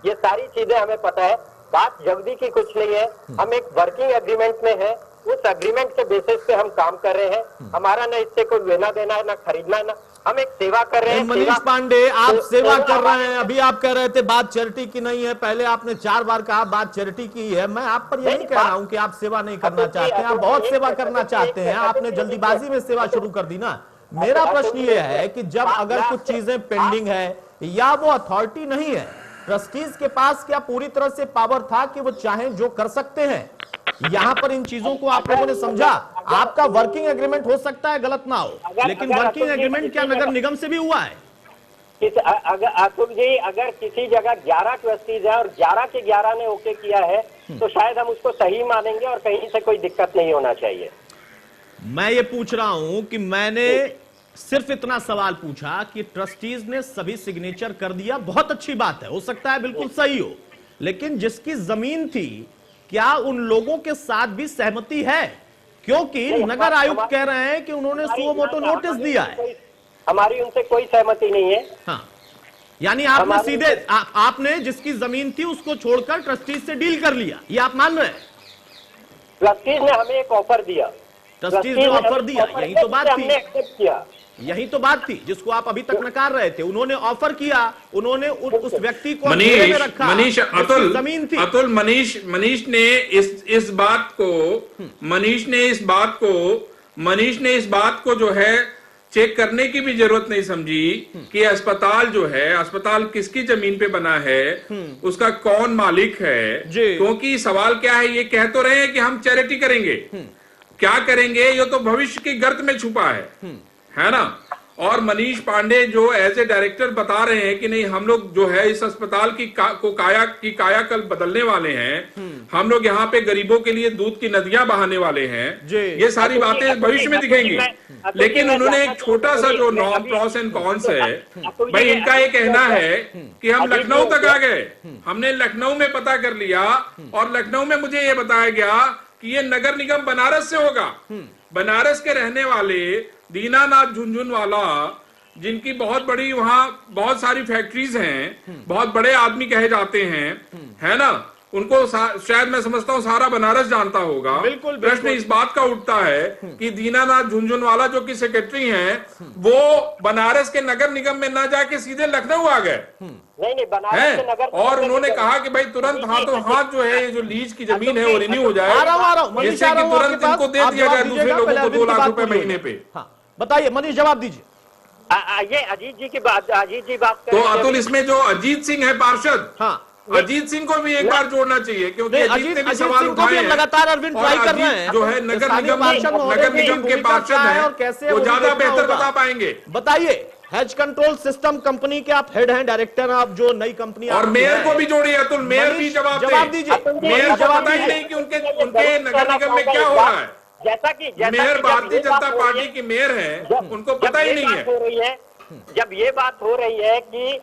ये सारी चीजें हमें पता है, बात जल्दी की कुछ नहीं है। हम एक वर्किंग एग्रीमेंट में है, उस एग्रीमेंट के बेसिस पे हम काम कर रहे हैं। हमारा ना इससे कोई लेना देना है, ना खरीदना है, ना हम एक सेवा कर रहे हैं। मनीष पांडे, आप सेवा कर रहे हैं, अभी आप कह रहे थे बात चैरिटी की नहीं है, पहले आपने 4 बार कहा बात चैरिटी की है। मैं आप पर यही कह रहा हूं कि आप सेवा नहीं करना चाहते हैं, आप बहुत सेवा करना चाहते हैं, आपने जल्दीबाजी में सेवा शुरू कर दी ना। मेरा प्रश्न ये है कि जब अगर कुछ चीजें पेंडिंग है या वो अथॉरिटी नहीं है, ट्रस्टीज के पास क्या पूरी तरह से पावर था कि वो चाहें जो कर सकते हैं? यहाँ पर इन चीजों को आप लोगों ने समझा। आपका वर्किंग एग्रीमेंट हो सकता है गलत ना हो, लेकिन वर्किंग एग्रीमेंट क्या नगर निगम से भी हुआ है? अतुल जी, अगर किसी जगह 11 ट्रस्टीज है और 11 के 11 ने ओके किया है तो शायद हम उसको सही मानेंगे और कहीं से कोई दिक्कत नहीं होना चाहिए। मैं ये पूछ रहा हूं कि मैंने सिर्फ इतना सवाल पूछा कि ट्रस्टीज ने सभी सिग्नेचर कर दिया, बहुत अच्छी बात है, हो सकता है बिल्कुल सही हो, लेकिन जिसकी जमीन थी क्या उन लोगों के साथ भी सहमति है क्योंकि नगर आयुक्त कह रहे हैं कि उन्होंने सुओ मोटो नोटिस दिया है। हमारी उनसे कोई सहमति नहीं है। हाँ, यानी आपने सीधे आपने जिसकी जमीन थी उसको छोड़कर ट्रस्टीज से डील कर लिया, ये आप मान रहे हैं? ट्रस्टीज ने हमें एक ऑफर दिया, ट्रस्टीज ने ऑफर दिया, यही तो बात थी, हमने एक्सेप्ट किया, यही तो बात थी जिसको आप अभी तक नकार रहे थे। उन्होंने ऑफर किया, उन्होंने उस व्यक्ति को घेरे में रखा, मनीष जमीन थी। अतुल मनीष ने इस बात को जो है चेक करने की भी जरूरत नहीं समझी कि अस्पताल जो है, अस्पताल किसकी जमीन पे बना है, उसका कौन मालिक है। क्योंकि सवाल क्या है, ये कह तो रहे हैं कि हम चैरिटी करेंगे, क्या करेंगे ये तो भविष्य की गर्त में छुपा है ना। और मनीष पांडे जो एज ए डायरेक्टर बता रहे हैं कि नहीं, हम लोग जो है इस अस्पताल की कायाकल्प बदलने वाले हैं, हम लोग यहाँ पे गरीबों के लिए दूध की नदियां बहाने वाले हैं, ये सारी बातें भविष्य में दिखेंगी। लेकिन उन्होंने एक छोटा सा जो नॉन प्रॉस एंड कॉन्स है, भाई इनका ये कहना है कि हम लखनऊ तक आ गए, हमने लखनऊ में पता कर लिया और लखनऊ में मुझे ये बताया गया कि ये नगर निगम बनारस से होगा। बनारस के रहने वाले दीनानाथ झुनझुनवाला, जिनकी बहुत बड़ी वहां बहुत सारी फैक्ट्रीज हैं, बहुत बड़े आदमी कहे जाते हैं, है ना, उनको शायद मैं समझता हूँ सारा बनारस जानता होगा। बिल्कुल, प्रश्न इस बात का उठता है कि दीनानाथ झुनझुनवाला जो कि सेक्रेटरी हैं, वो बनारस के नगर निगम में ना जाके सीधे लखनऊ आ गए। नहीं बनारस के नगर, और उन्होंने कहा कि भाई तुरंत हाथों हाथ जो है ये जो लीज की जमीन है वो रिन्यू हो जाए, जिससे कि तुरंत इनको दे दिया जाए दूसरे लोगों को 2 लाख रुपए महीने पे। बताइए मनीष, जवाब दीजिए। ये अजीत जी की बात, अजीत जी बात तो अतुल, इसमें जो अजीत सिंह है पार्षद, हाँ, अजीत सिंह को भी एक बार जोड़ना चाहिए, क्योंकि अजीत ने भी सवाल सिंह को भी उठाए हैं। लगातार अरविंद ट्राई कर रहे हैं, जो है नगर निगम के पार्षद हैं, वो ज्यादा बेहतर बता पाएंगे। बताइए, हेज कंट्रोल सिस्टम कंपनी के आप हेड हैं, डायरेक्टर हैं, आप जो नई कंपनी, और मेयर को भी जोड़िए अतुल, मेयर भी जवाब दीजिए। मेयर को पता ही नहीं कि उनके नगर निगम में क्या हो रहा है। जैसा कि मेयर भारतीय जनता पार्टी की मेयर है, उनको पता ही नहीं है। जब ये बात हो रही है कि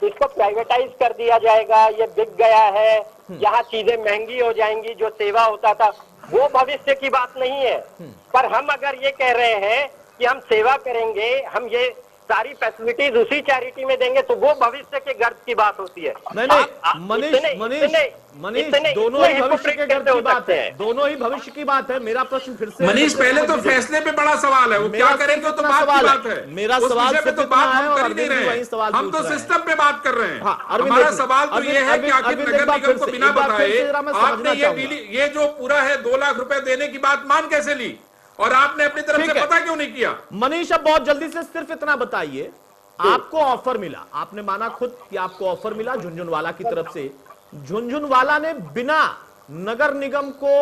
इसको प्राइवेटाइज कर दिया जाएगा, ये बिक गया है, यहाँ चीजें महंगी हो जाएंगी, जो सेवा होता था वो भविष्य की बात नहीं है। पर हम अगर ये कह रहे हैं कि हम सेवा करेंगे, हम ये सारी फैसिलिटीज उसी चैरिटी में देंगे, तो वो भविष्य के गर्व की बात होती है। मनीष, दोनों ही भविष्य के गर्व की बात है, दोनों ही भविष्य की बात है। मेरा प्रश्न फिर से, मनीष, पहले तो फैसले पे बड़ा सवाल है, वो क्या करेंगे तो बात की बात है। मेरा सवाल पे तो बात हम कर ही नहीं रहे, हम तो सिस्टम पे बात कर रहे हैं। हमारा सवाल तो ये है कि आखिर नगर निगम को बिना बताए आपने ये जो पूरा है 2 लाख रुपए देने की बात मान कैसे ली, और आपने अपनी तरफ से पता क्यों नहीं किया? मनीष, अब बहुत जल्दी से सिर्फ इतना बताइए, आपको ऑफर मिला, आपने माना खुद कि आपको ऑफर मिला झुनझुनवाला की तरफ से, झुनझुनवाला ने बिना नगर निगम को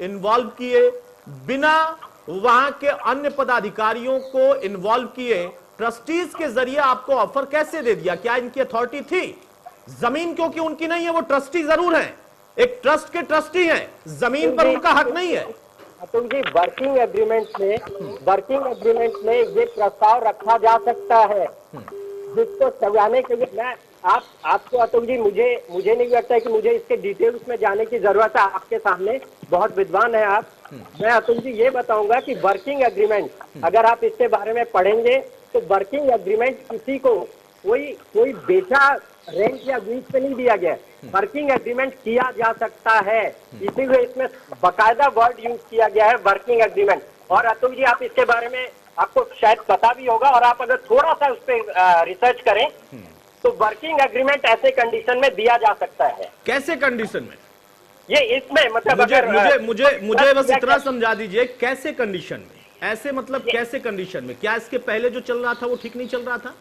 इन्वॉल्व किए, बिना वहां के अन्य पदाधिकारियों को इन्वॉल्व किए, ट्रस्टीज के जरिए आपको ऑफर कैसे दे दिया? क्या इनकी अथॉरिटी थी? जमीन क्योंकि उनकी नहीं है, वो ट्रस्टी जरूर हैं, एक ट्रस्ट के ट्रस्टी हैं, जमीन पर उनका हक नहीं है। अतुल जी, वर्किंग एग्रीमेंट में ये प्रस्ताव रखा जा सकता है, जिसको सजाने के लिए मैं आपको अतुल जी, मुझे नहीं लगता है कि मुझे इसके डिटेल्स में जाने की जरूरत है। आपके सामने बहुत विद्वान है आप। मैं अतुल जी ये बताऊंगा कि वर्किंग एग्रीमेंट, अगर आप इसके बारे में पढ़ेंगे तो वर्किंग एग्रीमेंट किसी को कोई बेचा रेंट या लीज पे नहीं दिया गया। वर्किंग एग्रीमेंट किया जा सकता है, इसीलिए इसमें बकायदा वर्ड यूज किया गया है, वर्किंग एग्रीमेंट। और अतुल जी, आप इसके बारे में आपको शायद पता भी होगा, और आप अगर थोड़ा सा उस पर रिसर्च करें तो वर्किंग एग्रीमेंट ऐसे कंडीशन में दिया जा सकता है। कैसे कंडीशन में? ये इसमें मतलब मुझे बस इतना समझा दीजिए, कैसे कंडीशन में? ऐसे मतलब कैसे कंडीशन में? क्या इसके पहले जो चल रहा था वो ठीक नहीं चल रहा था?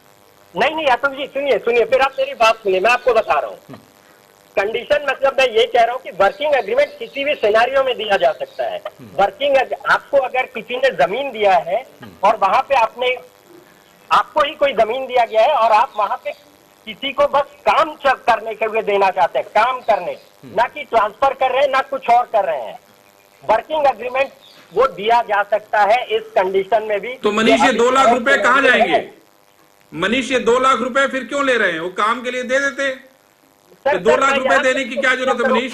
नहीं अतुल जी, सुनिए, फिर आप मेरी बात सुनिए, मैं आपको बता रहा हूँ। कंडीशन मतलब मैं ये कह रहा हूँ कि वर्किंग एग्रीमेंट किसी भी सिनेरियो में दिया जा सकता है। वर्किंग आपको अगर किसी ने जमीन दिया है और वहां पे आपको ही कोई जमीन दिया गया है और आप वहां पे किसी को बस काम करने के लिए देना चाहते हैं, काम करने, ना कि ट्रांसफर कर रहे हैं, ना कुछ और कर रहे हैं, वर्किंग एग्रीमेंट वो दिया जा सकता है इस कंडीशन में भी। तो मनीष, ये 2 लाख रुपए कहाँ जाएंगे? मनीष, ये 2 लाख रुपए फिर क्यों ले रहे हैं? वो काम के लिए दे देते। तो 2 लाख रुपए देने की क्या जरूरत है मनीष?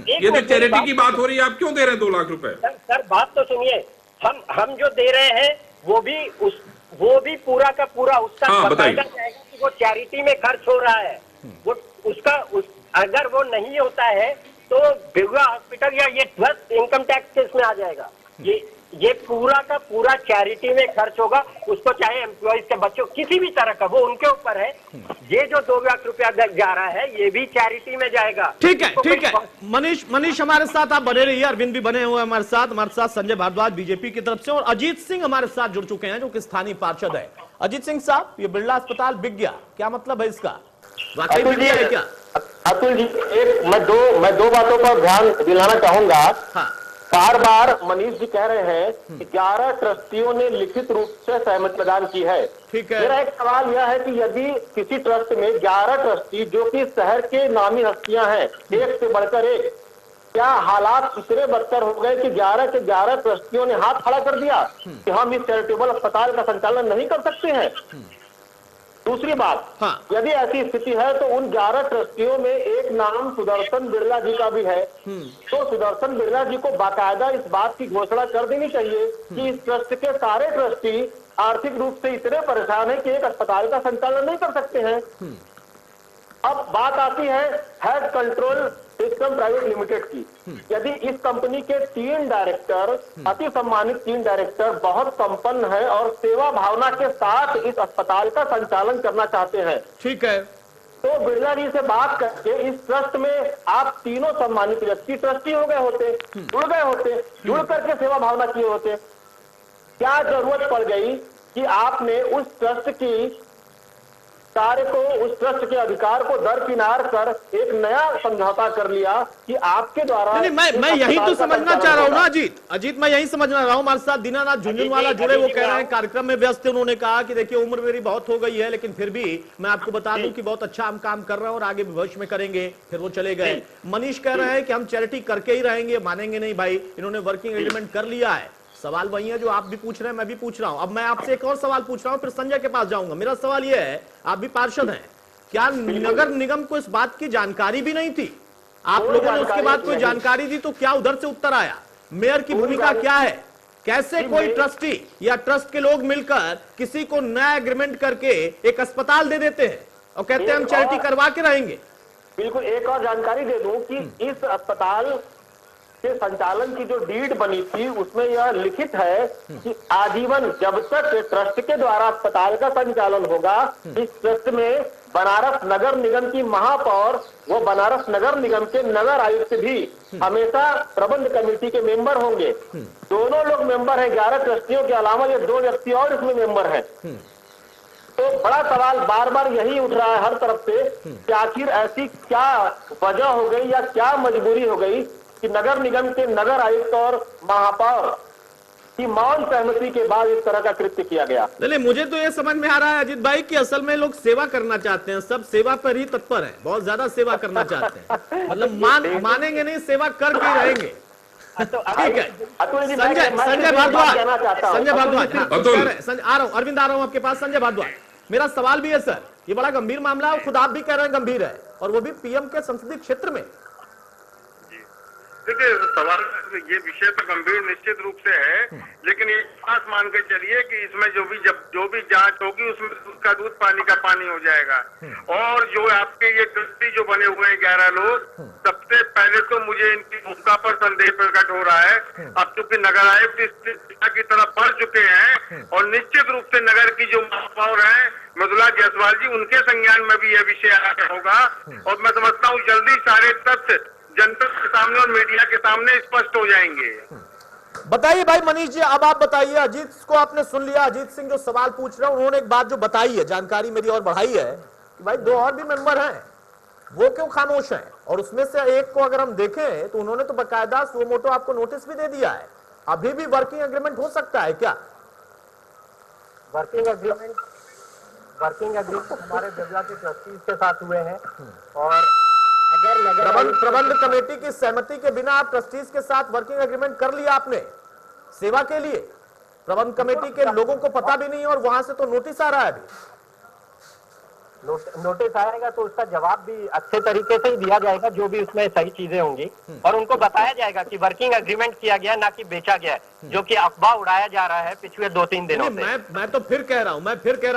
ये तो चैरिटी की बात हो रही है, आप क्यों दे रहे हैं 2 लाख रुपए? सर बात तो सुनिए, हम जो दे रहे हैं वो भी पूरा का पूरा उसका बताया जाएगा कि वो चैरिटी में खर्च हो रहा है। वो अगर वो नहीं होता है तो बिरला हॉस्पिटल या ये ट्रस्ट इनकम टैक्स केस में आ जाएगा। ये पूरा का पूरा चैरिटी में खर्च होगा, उसको चाहे एम्प्लॉइज के बच्चों किसी भी तरह का, वो उनके ऊपर है। ये जो 2 लाख रुपया जा रहा है ये भी चैरिटी में जाएगा। ठीक है मनीष हमारे साथ आप बने रहिए, अरविंद भी बने हुए हमारे साथ संजय भारद्वाज बीजेपी की तरफ से और अजीत सिंह हमारे साथ जुड़ चुके हैं जो कि स्थानीय पार्षद है। अजीत सिंह साहब, ये बिरला अस्पताल बिक गया, क्या मतलब है इसका? वाकई बिक गया है क्या? अतुल जी, मैं दो बातों पर ध्यान दिलाना चाहूंगा। हाँ। बार बार मनीष जी कह रहे हैं कि 11 ट्रस्टियों ने लिखित रूप से सहमति प्रदान की है। ठीक है। मेरा एक सवाल यह है कि यदि किसी ट्रस्ट में 11 ट्रस्टी जो कि शहर के नामी हस्तियां हैं, एक से बढ़कर एक, क्या हालात इतने बदतर हो गए कि 11 के 11 ट्रस्टियों ने हाथ खड़ा कर दिया कि हम इस चैरिटेबल अस्पताल का संचालन नहीं कर सकते हैं? दूसरी बात, हाँ। यदि ऐसी स्थिति है तो उन 11 ट्रस्टियों में एक नाम सुदर्शन बिरला जी का भी है, तो सुदर्शन बिरला जी को बाकायदा इस बात की घोषणा कर देनी चाहिए कि इस ट्रस्ट के सारे ट्रस्टी आर्थिक रूप से इतने परेशान हैं कि एक अस्पताल का संचालन नहीं कर सकते हैं। अब बात आती है head control system private limited की। यदि इस कंपनी के 3 डायरेक्टर, अति सम्मानित 3 डायरेक्टर बहुत संपन्न है और सेवा भावना के साथ इस अस्पताल का संचालन करना चाहते हैं, ठीक है, तो बिरला जी से बात करके इस ट्रस्ट में आप तीनों सम्मानित व्यक्ति ट्रस्टी हो गए होते, जुड़ करके सेवा भावना किए होते। क्या जरूरत पड़ गई कि आपने उस ट्रस्ट की कार्य को, उस ट्रस्ट के अधिकार को दरकिनार कर एक नया समझौता कर लिया कि आपके द्वारा? नहीं, मैं यही तो समझना चाह रहा हूँ ना अजीत, मैं यही समझना रहा हूँ। हमारे साथ दीनानाथ झुंझुनवाला जुड़े, वो कह रहे हैं कार्यक्रम में व्यस्त थे, उन्होंने कहा कि देखिए उम्र मेरी बहुत हो गई है लेकिन फिर भी मैं आपको बता दूं कि बहुत अच्छा हम काम कर रहे हैं और आगे भविष्य में करेंगे। फिर वो चले गए। मनीष कह रहे हैं कि हम चैरिटी करके ही रहेंगे, मानेंगे नहीं भाई, इन्होंने वर्किंग एग्रीमेंट कर लिया है। सवाल वही है जो आप भी पूछ रहे हैं, मैं भी पूछ रहा हूं। अब मैं आपसे एक और सवाल पूछ रहा हूं, फिर संजय के पास जाऊंगा। मेरा सवाल यह है, आप भी पार्षद हैं, क्या नगर निगम को इस बात की जानकारी भी नहीं थी? आप लोगों ने उसके बाद कोई जानकारी दी तो क्या उधर से उत्तर आया? मेयर की भूमिका क्या है? कैसे कोई ट्रस्टी या ट्रस्ट के लोग मिलकर किसी को नया एग्रीमेंट करके एक अस्पताल दे देते हैं और कहते हैं हम चैरिटी करवा के रहेंगे? बिल्कुल, एक और जानकारी दे दूं कि इस अस्पताल के संचालन की जो डीड बनी थी उसमें यह लिखित है कि आजीवन जब तक ट्रस्ट के द्वारा अस्पताल का संचालन होगा, इस ट्रस्ट में बनारस नगर निगम की महापौर वो बनारस नगर निगम के नगर आयुक्त भी हमेशा प्रबंध कमेटी के मेंबर होंगे। दोनों लोग मेंबर हैं, 11 ट्रस्टियों के अलावा ये 2 व्यक्ति और इसमें मेंबर हैं। तो बड़ा सवाल बार बार यही उठ रहा है हर तरफ से कि आखिर ऐसी क्या वजह हो गई या क्या मजबूरी हो गई कि नगर निगम के नगर आयुक्त और महापौर की मौन सहमति के बाद इस तरह का कृत्य किया गया। नहीं, मुझे तो ये समझ में आ रहा है अजीत भाई कि असल में लोग सेवा करना चाहते हैं, सब सेवा पर ही तत्पर है, बहुत ज्यादा सेवा करना चाहते हैं। मतलब मानेंगे नहीं, सेवा करके रहेंगे। ठीक है, संजय भारद्वाज आ रहा हूँ, अरविंद आ रहा हूँ आपके पास। संजय भारद्वाज, मेरा सवाल भी है सर, ये बड़ा गंभीर मामला है, खुद आप भी कह रहे हैं गंभीर है, और वो भी पीएम के संसदीय क्षेत्र में। देखिए, सवाल ये विषय तो गंभीर निश्चित रूप से है, लेकिन ये खास मान के चलिए कि इसमें जो भी जांच होगी उसमें उसका दूध पानी का पानी हो जाएगा। और जो आपके ये ट्रस्टी जो बने हुए हैं 11 लोग, सबसे पहले तो मुझे इनकी भूमिका पर संदेह प्रकट हो रहा है। अब चूंकि नगर आयुक्त इस की तरफ बढ़ चुके हैं और निश्चित रूप से नगर की जो महापौर है मृदुला जायसवाल जी, उनके संज्ञान में भी यह विषय आगे होगा। और मैं समझता हूँ जल्दी सारे तथ्य जनता के सामने और मीडिया के सामने स्पष्ट हो जाएंगे। बताइए भाई मनीष जी, अब आप बताइए। अजीत को आपने सुन लिया, अजीत सिंह जो सवाल पूछ रहे हैं, उन्होंने एक बात जो बताई है, जानकारी मेरी और बढ़ाई है कि भाई 2 और भी मेंबर हैं, वो क्यों खामोश हैं? और उसमें से एक को अगर हम देखें तो उन्होंने तो बकायदा सो मोटो आपको नोटिस भी दे दिया है। अभी भी वर्किंग एग्रीमेंट हो सकता है क्या? वर्किंग एग्रीमेंट हमारे बिरला के ट्रस्टीज के साथ हुए हैं और प्रबंध कमेटी की सहमति के बिना आप ट्रस्टीज के साथ वर्किंग एग्रीमेंट कर लिया आपने सेवा के लिए। प्रबंध कमेटी के लोगों को पता भी नहीं और वहां से तो नोटिस आ रहा है अभी। नोटिस आएगा तो उसका जवाब भी अच्छे तरीके से ही दिया जाएगा, जो भी उसमें सही चीजें होंगी, और उनको बताया जाएगा कि वर्किंग एग्रीमेंट किया गया, ना कि बेचा गया, जो कि अफवाह उड़ाया जा रहा है पिछले 2-3 दिनों से। मैं तो फिर कह रहा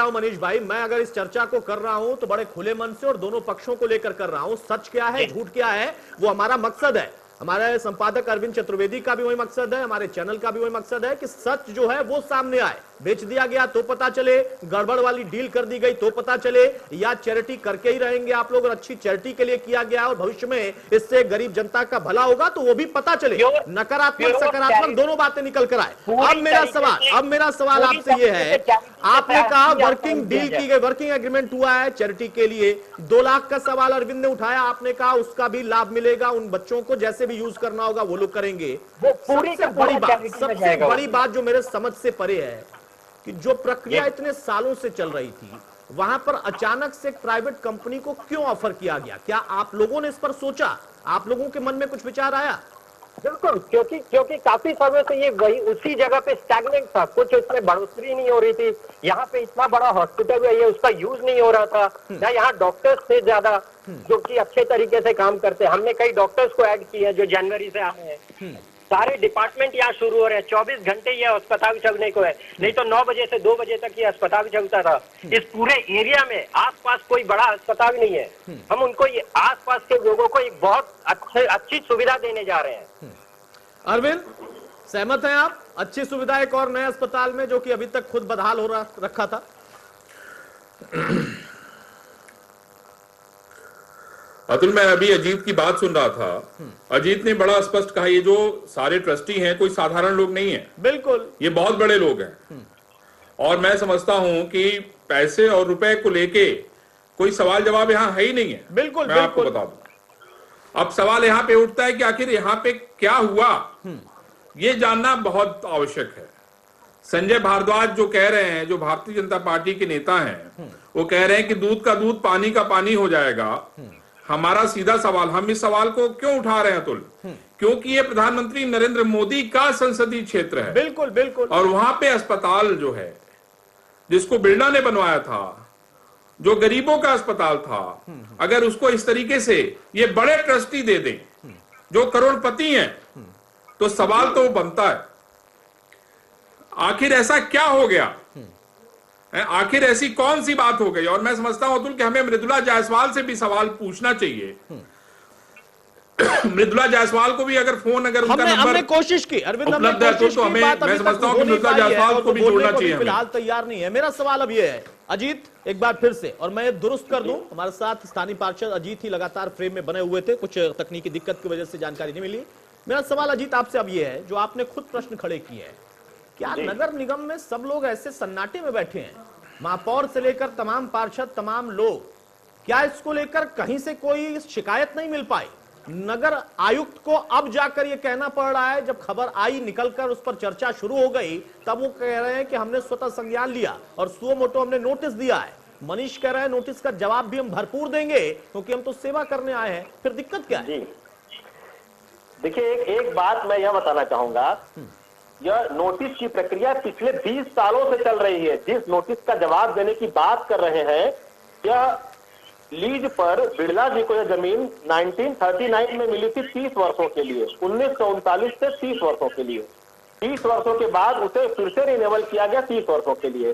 हूं मनीष भाई, मैं अगर इस चर्चा को कर रहा हूं तो बड़े खुले मन से और दोनों पक्षों को लेकर कर रहा हूं। सच क्या है, झूठ क्या है, वो हमारा मकसद है। हमारे संपादक अरविंद चतुर्वेदी का भी वही मकसद है, हमारे चैनल का भी वही मकसद है कि सच जो है वो सामने आए। बेच दिया गया तो पता चले, गड़बड़ वाली डील कर दी गई तो पता चले, या चैरिटी करके ही रहेंगे आप लोग और अच्छी चैरिटी के लिए किया गया और भविष्य में इससे गरीब जनता का भला होगा तो वो भी पता चले। नकारात्मक सकारात्मक दोनों बातें निकल कर आए। अब मेरा सवाल आपसे ये है, आपने कहा वर्किंग डील की गई, वर्किंग एग्रीमेंट हुआ है चैरिटी के लिए, 2 लाख का सवाल अरविंद ने उठाया, आपने कहा उसका भी लाभ मिलेगा उन बच्चों को, जैसे भी यूज करना होगा वो लोग करेंगे। सबसे बड़ी बात जो मेरे समझ से परे है कि जो प्रक्रिया इतने सालों से चल रही थी, वहां पर अचानक से एक प्राइवेट कंपनी को क्यों ऑफर किया गया? क्या आप लोगों ने इस पर सोचा? आप लोगों के मन में कुछ विचार आया? बिल्कुल, क्योंकि काफी समय से ये वही उसी जगह पे स्टैग्नेंट था, कुछ उसमें बढ़ोतरी नहीं हो रही थी। यहाँ पे इतना बड़ा हॉस्पिटल है, ये उसका यूज नहीं हो रहा था, या यहाँ डॉक्टर्स थे ज्यादा जो कि अच्छे तरीके से काम करते हैं। हमने कई डॉक्टर्स को ऐड किए हैं जो जनवरी से आए हैं। सारे डिपार्टमेंट यहाँ शुरू हो रहे हैं, 24 घंटे ये अस्पताल चलने को है, नहीं तो 9 बजे से 2 बजे तक ये अस्पताल चलता था। इस पूरे एरिया में आसपास कोई बड़ा अस्पताल नहीं है, हम उनको ये आसपास के लोगों को एक बहुत अच्छी सुविधा देने जा रहे हैं। अरविंद, सहमत हैं आप? अच्छी सुविधा एक और नए अस्पताल में जो कि अभी तक खुद बदहाल हो रखा था। अतुल, मैं अभी अजीत की बात सुन रहा था। अजीत ने बड़ा स्पष्ट कहा, ये जो सारे ट्रस्टी हैं कोई साधारण लोग नहीं है, बिल्कुल ये बहुत बड़े लोग हैं। और मैं समझता हूं कि पैसे और रुपए को लेके कोई सवाल जवाब यहां है ही नहीं है। बिल्कुल, मैं आपको बता दूं, अब सवाल यहां पे उठता है कि आखिर यहां पे क्या हुआ, ये जानना बहुत आवश्यक है। संजय भारद्वाज जो कह रहे हैं, जो भारतीय जनता पार्टी के नेता हैं, वो कह रहे हैं कि दूध का दूध पानी का पानी हो जाएगा। हमारा सीधा सवाल, हम इस सवाल को क्यों उठा रहे हैं अतुल? क्योंकि ये प्रधानमंत्री नरेंद्र मोदी का संसदीय क्षेत्र है। बिल्कुल बिल्कुल। और वहां पे अस्पताल जो है, जिसको बिरला ने बनवाया था, जो गरीबों का अस्पताल था, अगर उसको इस तरीके से ये बड़े ट्रस्टी दे दें जो करोड़पति हैं, तो सवाल तो बनता है, आखिर ऐसा क्या हो गया? आखिर ऐसी कौन सी बात हो गई? और मैं समझता हूं अतुल कि हमें मृदुला जायसवाल से भी सवाल पूछना चाहिए। मृदुला जायसवाल को भी अगर फोन, अगर उनका नंबर हमने कोशिश की, अरविंद उपलब्ध है तो हमें, मैं समझता हूं कि मृदुला जायसवाल को भी जोड़ना चाहिए। फिलहाल तैयार नहीं है। मेरा सवाल अब ये है अजीत, एक बार फिर से, और मैं दुरुस्त कर दूं, हमारे साथ स्थानीय पार्षद अजीत ही लगातार फ्रेम में बने हुए थे, कुछ तकनीकी दिक्कत की वजह से जानकारी नहीं मिली। मेरा सवाल अजीत आपसे अब ये है, जो आपने खुद प्रश्न खड़े किए हैं, क्या नगर निगम में सब लोग ऐसे सन्नाटे में बैठे हैं, महापौर से लेकर तमाम पार्षद, तमाम लोग, क्या इसको लेकर कहीं से कोई शिकायत नहीं मिल पाई? नगर आयुक्त को अब जाकर यह कहना पड़ रहा है, जब खबर आई, निकलकर उस पर चर्चा शुरू हो गई, तब वो कह रहे हैं कि हमने स्वतः संज्ञान लिया और सुओ मोटो हमने नोटिस दिया है। मनीष कह रहे हैं नोटिस का जवाब भी हम भरपूर देंगे क्योंकि हम तो सेवा करने आए हैं। फिर दिक्कत क्या है? देखिए, एक बात मैं यह बताना चाहूंगा, यह नोटिस की प्रक्रिया पिछले 20 सालों से चल रही है। जिस नोटिस का जवाब देने की बात कर रहे हैं, यह लीज पर बिरला जी को यह जमीन 1939 में मिली थी 30 वर्षों के लिए, 1939 से 30 वर्षों के लिए। 30 वर्षों के बाद उसे फिर से रिन्यूअल किया गया 30 वर्षों के लिए।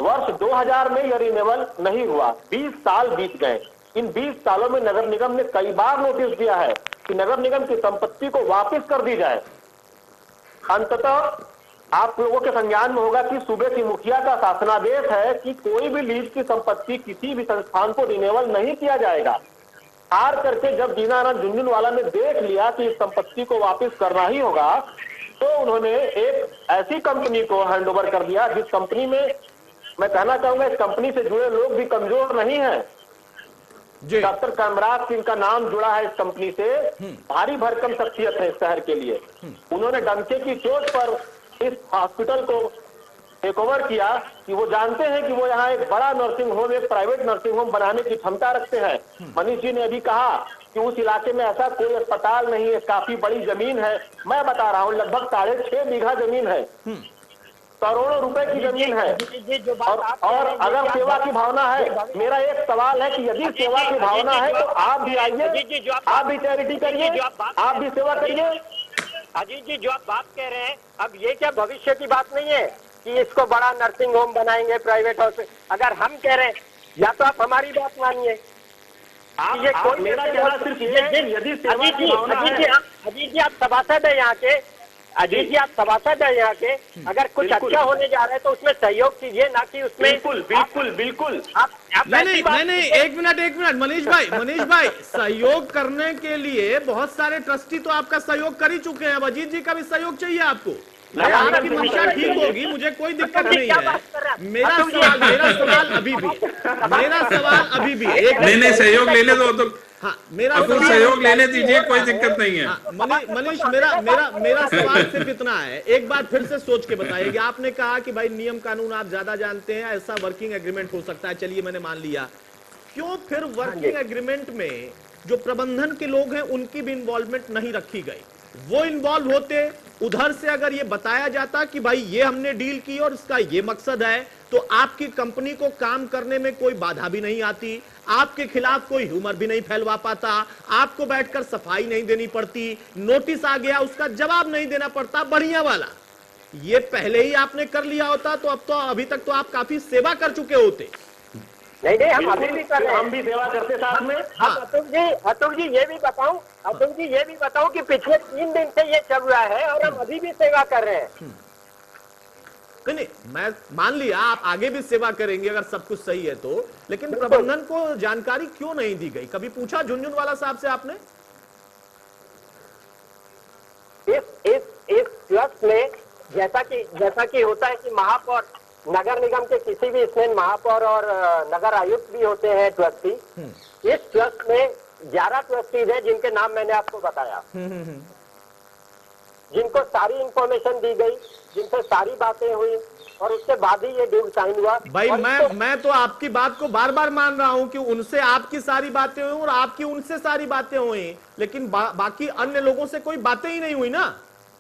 वर्ष 2000 में यह रिन्यूअल नहीं हुआ, 20 साल बीत गए। इन 20 सालों में नगर निगम ने कई बार नोटिस दिया है कि नगर निगम की संपत्ति को वापस कर दी जाए। अंततः आप लोगों के संज्ञान में होगा कि सूबे की मुखिया का शासनादेश है कि कोई भी लीज की संपत्ति किसी भी संस्थान को रिन्यूअल नहीं किया जाएगा। हार करके जब दीनानाथ झुंझुनवाला ने देख लिया कि इस संपत्ति को वापस करना ही होगा, तो उन्होंने एक ऐसी कंपनी को हैंडओवर कर दिया, जिस कंपनी में मैं कहना चाहूंगा इस कंपनी से जुड़े लोग भी कमजोर नहीं है। डॉक्टर कामराज सिंह का नाम जुड़ा है इस कंपनी से, भारी भरकम शख्सियत है इस शहर के लिए। उन्होंने डंके की चोट पर इस हॉस्पिटल को टेक ओवर किया कि वो जानते हैं कि वो यहाँ एक बड़ा नर्सिंग होम, एक प्राइवेट नर्सिंग होम बनाने की क्षमता रखते हैं। मनीष जी ने अभी कहा कि उस इलाके में ऐसा कोई अस्पताल नहीं है, काफी बड़ी जमीन है। मैं बता रहा हूँ लगभग 6.5 बीघा जमीन है। करोड़ों रुपए की जमीन है। और अगर सेवा की भावना है, मेरा एक सवाल है कि यदि सेवा की भावना है तो आप भी आइए, आप भी चैरिटी करिए, आप भी सेवा करिए। अजीत जी, जो आप बात कह रहे हैं, अब ये क्या भविष्य की बात नहीं है कि इसको बड़ा नर्सिंग होम बनाएंगे, प्राइवेट हॉस्पिटल? अगर हम कह रहे हैं, या तो आप हमारी बात मानिए। आप मेरा कहना सिर्फ ये है कि यदि सेवा की भावना है। अजीत जी, आप सभासद है यहाँ के। अजीत जी, आप सभासद है यहाँ के। अगर कुछ अच्छा होने जा रहा है तो उसमें सहयोग कीजिए, ना कि उसमें। बिल्कुल। नहीं, एक मिनट मनीष भाई, सहयोग करने के लिए बहुत सारे ट्रस्टी तो आपका सहयोग कर ही चुके हैं। अब अजीत जी का भी सहयोग चाहिए आपको। आपकी मंशा ठीक होगी, मुझे कोई दिक्कत नहीं है। मेरा सवाल अभी भी नहीं, सहयोग लेने दो तो। हाँ, मेरा सहयोग लेने दीजिए, कोई दिक्कत नहीं है। मनीष, मेरा सवाल सिर्फ इतना है, एक बार फिर से सोच के बताइए। आपने कहा कि भाई नियम कानून आप ज्यादा जानते हैं, ऐसा वर्किंग एग्रीमेंट हो सकता है, चलिए मैंने मान लिया। क्यों फिर वर्किंग एग्रीमेंट में जो प्रबंधन के लोग हैं उनकी भी इन्वॉल्वमेंट नहीं रखी गई? वो इन्वॉल्व होते, उधर से अगर ये बताया जाता कि भाई ये हमने डील की और इसका ये मकसद है, तो आपकी कंपनी को काम करने में कोई बाधा भी नहीं आती, आपके खिलाफ कोई ह्यूमर भी नहीं फैलवा पाता, आपको बैठकर सफाई नहीं देनी पड़ती, नोटिस आ गया उसका जवाब नहीं देना पड़ता, बढ़िया वाला। ये पहले ही आपने कर लिया होता तो अब तो अभी तक तो आप काफी सेवा कर चुके होते। नहीं, हम अभी भी कर रहे हैं, हम भी सेवा करते साथ में। अतुल जी ये भी बताऊं कि पिछले 3 दिन से ये चल रहा है और हम अभी भी सेवा कर रहे हैं। नहीं, मैं मान लिया आप आगे भी सेवा करेंगे अगर सब कुछ सही है तो, लेकिन प्रबंधन को जानकारी क्यों नहीं दी गई? कभी पूछा झुनझुनवाला साहब से आपने? इस ट्रस्ट में जैसा कि होता है कि महापौर, नगर निगम के किसी भी इसमें महापौर और नगर आयुक्त भी होते हैं ट्रस्टी। इस ट्रस्ट में 11 ट्रस्टीज हैं जिनके नाम मैंने आपको बताया, जिनको सारी इंफॉर्मेशन दी गई, जिनसे सारी बातें हुई और उसके बाद ही ये डील साइन हुआ। भाई मैं तो आपकी बात को बार बार मान रहा हूं कि उनसे आपकी सारी बातें हुई और आपकी उनसे सारी बातें हुई, लेकिन बाकी अन्य लोगों से कोई बातें ही नहीं हुई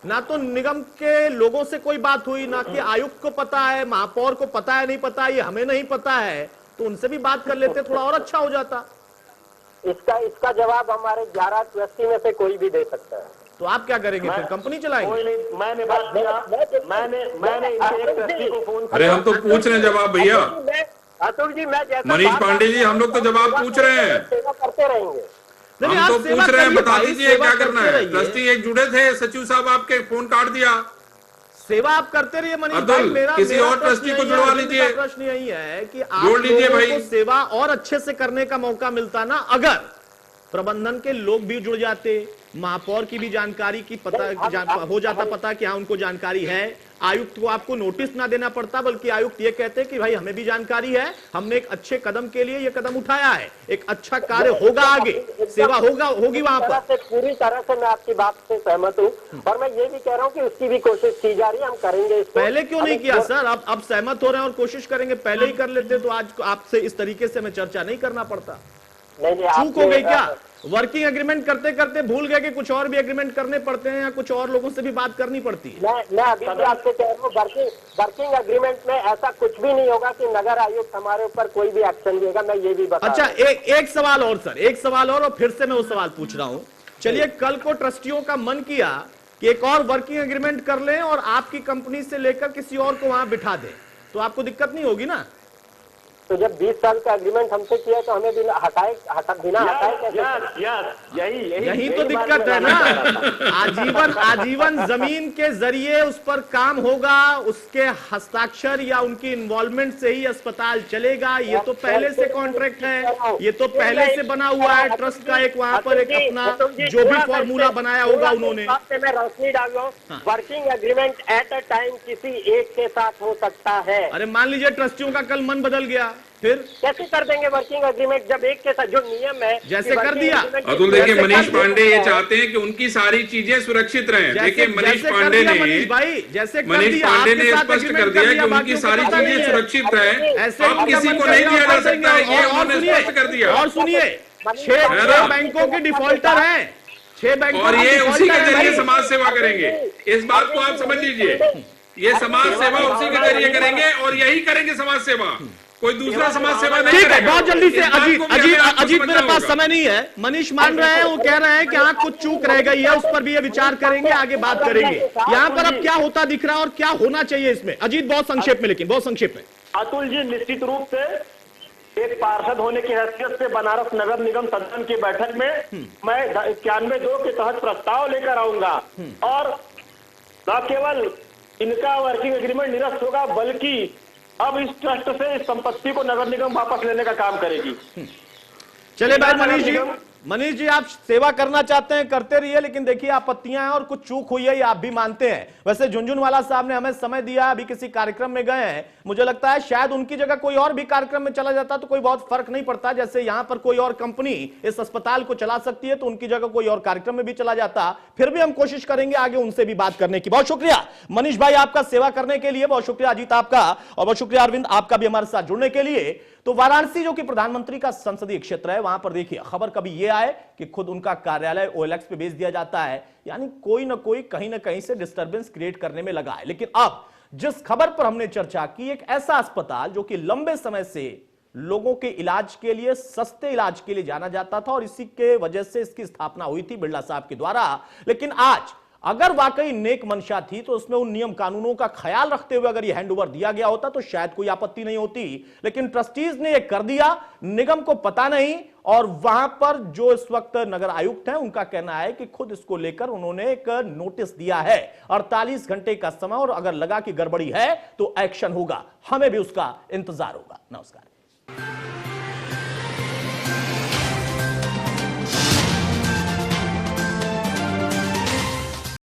ना तो निगम के लोगों से कोई बात हुई, ना कि आयुक्त को पता है, महापौर को पता है नहीं पता, ये हमें नहीं पता है, तो उनसे भी बात कर लेते, थोड़ा और अच्छा हो जाता। इसका जवाब हमारे 11 ट्रस्टी में से कोई भी दे सकता है। तो आप क्या करेंगे फिर? कंपनी चलाएंगे? मैंने बात किया, मैंने एक ट्रस्टी को फोन किया। अरे हम तो पूछ रहे हैं जवाब भैया। अतुल जी, मैं जैसा मनीष पांडे जी, हम लोग तो जवाब पूछ रहे हैं, सेवा करते रहेंगे। हम तो पूछ रहे हैं, बता दीजिए क्या करना है। ट्रस्टी एक जुड़े थे, सचिव साहब आपके फोन काट दिया। सेवा आप करते रहिए मनीष भाई, मेरा किसी और ट्रस्टी को जुड़वा लीजिए। प्रश्न यही है कि आप जोड़ लीजिए भाई, सेवा और अच्छे से करने का मौका मिलता ना, अगर प्रबंधन के लोग भी जुड़ जाते, महापौर की भी जानकारी की हो जाता पता कि हाँ उनको जानकारी है, आयुक्त को आपको नोटिस ना देना पड़ता, बल्कि आयुक्त ये कहते कि भाई हमें भी जानकारी है, हमने एक अच्छे कदम के लिए ये कदम उठाया है, एक अच्छा कार्य होगा, आगे सेवा होगी वहां पर। पूरी तरह से मैं आपकी बात से सहमत हूँ और मैं ये भी कह रहा हूँ कि उसकी भी कोशिश की जा रही है, हम करेंगे। पहले क्यों नहीं किया सर? अब सहमत हो रहे हैं और कोशिश करेंगे, पहले ही कर लेते तो आज आपसे इस तरीके से हमें चर्चा नहीं करना पड़ता। चूक हो गई क्या? वर्किंग एग्रीमेंट करते करते भूल गए कि कुछ और भी एग्रीमेंट करने पड़ते हैं या कुछ और लोगों से भी बात करनी पड़ती है। मैं अभी भी आपसे कह रहा हूँ, वर्किंग एग्रीमेंट में ऐसा कुछ भी नहीं होगा कि नगर आयुक्त हमारे ऊपर कोई भी एक्शन लेगा, मैं ये भी बता। अच्छा, एक सवाल और सर, एक सवाल और फिर से मैं वो सवाल पूछ रहा हूँ। चलिए, कल को ट्रस्टियों का मन किया कि एक और वर्किंग एग्रीमेंट कर लें और आपकी कंपनी से लेकर किसी और को वहां बिठा दें, तो आपको दिक्कत नहीं होगी ना? तो जब 20 साल का एग्रीमेंट हमसे किया तो हमें बिना हटाए यही तो दिक्कत है ना। आजीवन जमीन के जरिए उस पर काम होगा, उसके हस्ताक्षर या उनकी इन्वॉल्वमेंट से ही अस्पताल चलेगा। ये तो पहले से कॉन्ट्रैक्ट है, ये तो पहले से बना हुआ है ट्रस्ट का, एक वहां पर एक अपना जो भी फॉर्मूला बनाया होगा उन्होंने। मैं रोशनी डाल रहा हूँ, working agreement at a time किसी एक के साथ हो सकता है। अरे मान लीजिए ट्रस्टियों का कल मन बदल गया, फिर कैसे कर देंगे वर्किंग एग्रीमेंट जब एक के साथ जो नियम है जैसे कर दिया। अतुल देखिए, मनीष पांडे ये चाहते हैं कि उनकी सारी चीजें सुरक्षित रहें। देखिए मनीष पांडे ने स्पष्ट कर दिया कि उनकी सारी चीजें सुरक्षित रहें, अब किसी को नहीं दिया जा सकता है, ये उन्होंने स्पष्ट कर दिया। और सुनिए, 6 बैंकों के डिफॉल्टर हैं, 6 बैंक, और ये उसी के जरिए समाज सेवा करेंगे, इस बात को आप समझ लीजिए। ये समाज सेवा उसी के जरिए करेंगे और यही करेंगे समाज सेवा, कोई दूसरा समाज सेवा नहीं ठीक है, करेगा। बहुत जल्दी से इस बात अजीत को भी अजीत हमें आपको अजीत समझना मेरे पास होगा। समय नहीं है। मनीष मान रहे हैं, वो कह रहे हैं कि हाँ कुछ चूक रह गई है, उस पर भी ये विचार करेंगे, आगे बात करेंगे। यहाँ पर अब क्या होता दिख रहा है और क्या होना चाहिए इसमें? अजीत बहुत संक्षेप में, लेकिन बहुत संक्षेप में। अतुल जी, निश्चित रूप से एक पार्षद होने की हैसियत से बनारस नगर निगम सदन की बैठक में मैं 91(2) के तहत प्रस्ताव लेकर आऊंगा और न केवल इनका वर्किंग एग्रीमेंट निरस्त होगा, बल्कि अब इस ट्रस्ट से इस संपत्ति को नगर निगम वापस लेने का काम करेगी। चले भाई मनीष जी आप सेवा करना चाहते हैं, करते रहिए, लेकिन देखिए आपत्तियां हैं और कुछ चूक हुई है, ये आप भी मानते हैं। वैसे झुनझुनवाला साहब ने हमें समय दिया, अभी किसी कार्यक्रम में गए हैं, मुझे लगता है शायद उनकी जगह कोई और भी कार्यक्रम में चला जाता तो कोई बहुत फर्क नहीं पड़ता। जैसे यहां पर कोई और कंपनी इस अस्पताल को चला सकती है, तो उनकी जगह कोई और कार्यक्रम में भी चला जाता। फिर भी हम कोशिश करेंगे आगे उनसे भी बात करने की। बहुत शुक्रिया मनीष भाई आपका सेवा करने के लिए, बहुत शुक्रिया अजीत आपका, और बहुत शुक्रिया अरविंद आपका भी हमारे साथ जुड़ने के लिए। तो वाराणसी जो कि प्रधानमंत्री का संसदीय क्षेत्र है, वहां पर देखिए खबर कभी यह आए कि खुद उनका कार्यालय OLX पे बेच दिया जाता है, यानी कोई ना कोई कहीं ना कहीं से डिस्टरबेंस क्रिएट करने में लगा है। लेकिन अब जिस खबर पर हमने चर्चा की, एक ऐसा अस्पताल जो कि लंबे समय से लोगों के इलाज के लिए, सस्ते इलाज के लिए जाना जाता था और इसी के वजह से इसकी स्थापना हुई थी बिरला साहब के द्वारा। लेकिन आज अगर वाकई नेक मंशा थी तो उसमें उन नियम कानूनों का ख्याल रखते हुए अगर यह हैंडओवर दिया गया होता तो शायद कोई आपत्ति नहीं होती। लेकिन ट्रस्टीज ने यह कर दिया, निगम को पता नहीं, और वहां पर जो इस वक्त नगर आयुक्त हैं उनका कहना है कि खुद इसको लेकर उन्होंने एक नोटिस दिया है, 48 घंटे का समय, और अगर लगा कि गड़बड़ी है तो एक्शन होगा। हमें भी उसका इंतजार होगा। नमस्कार।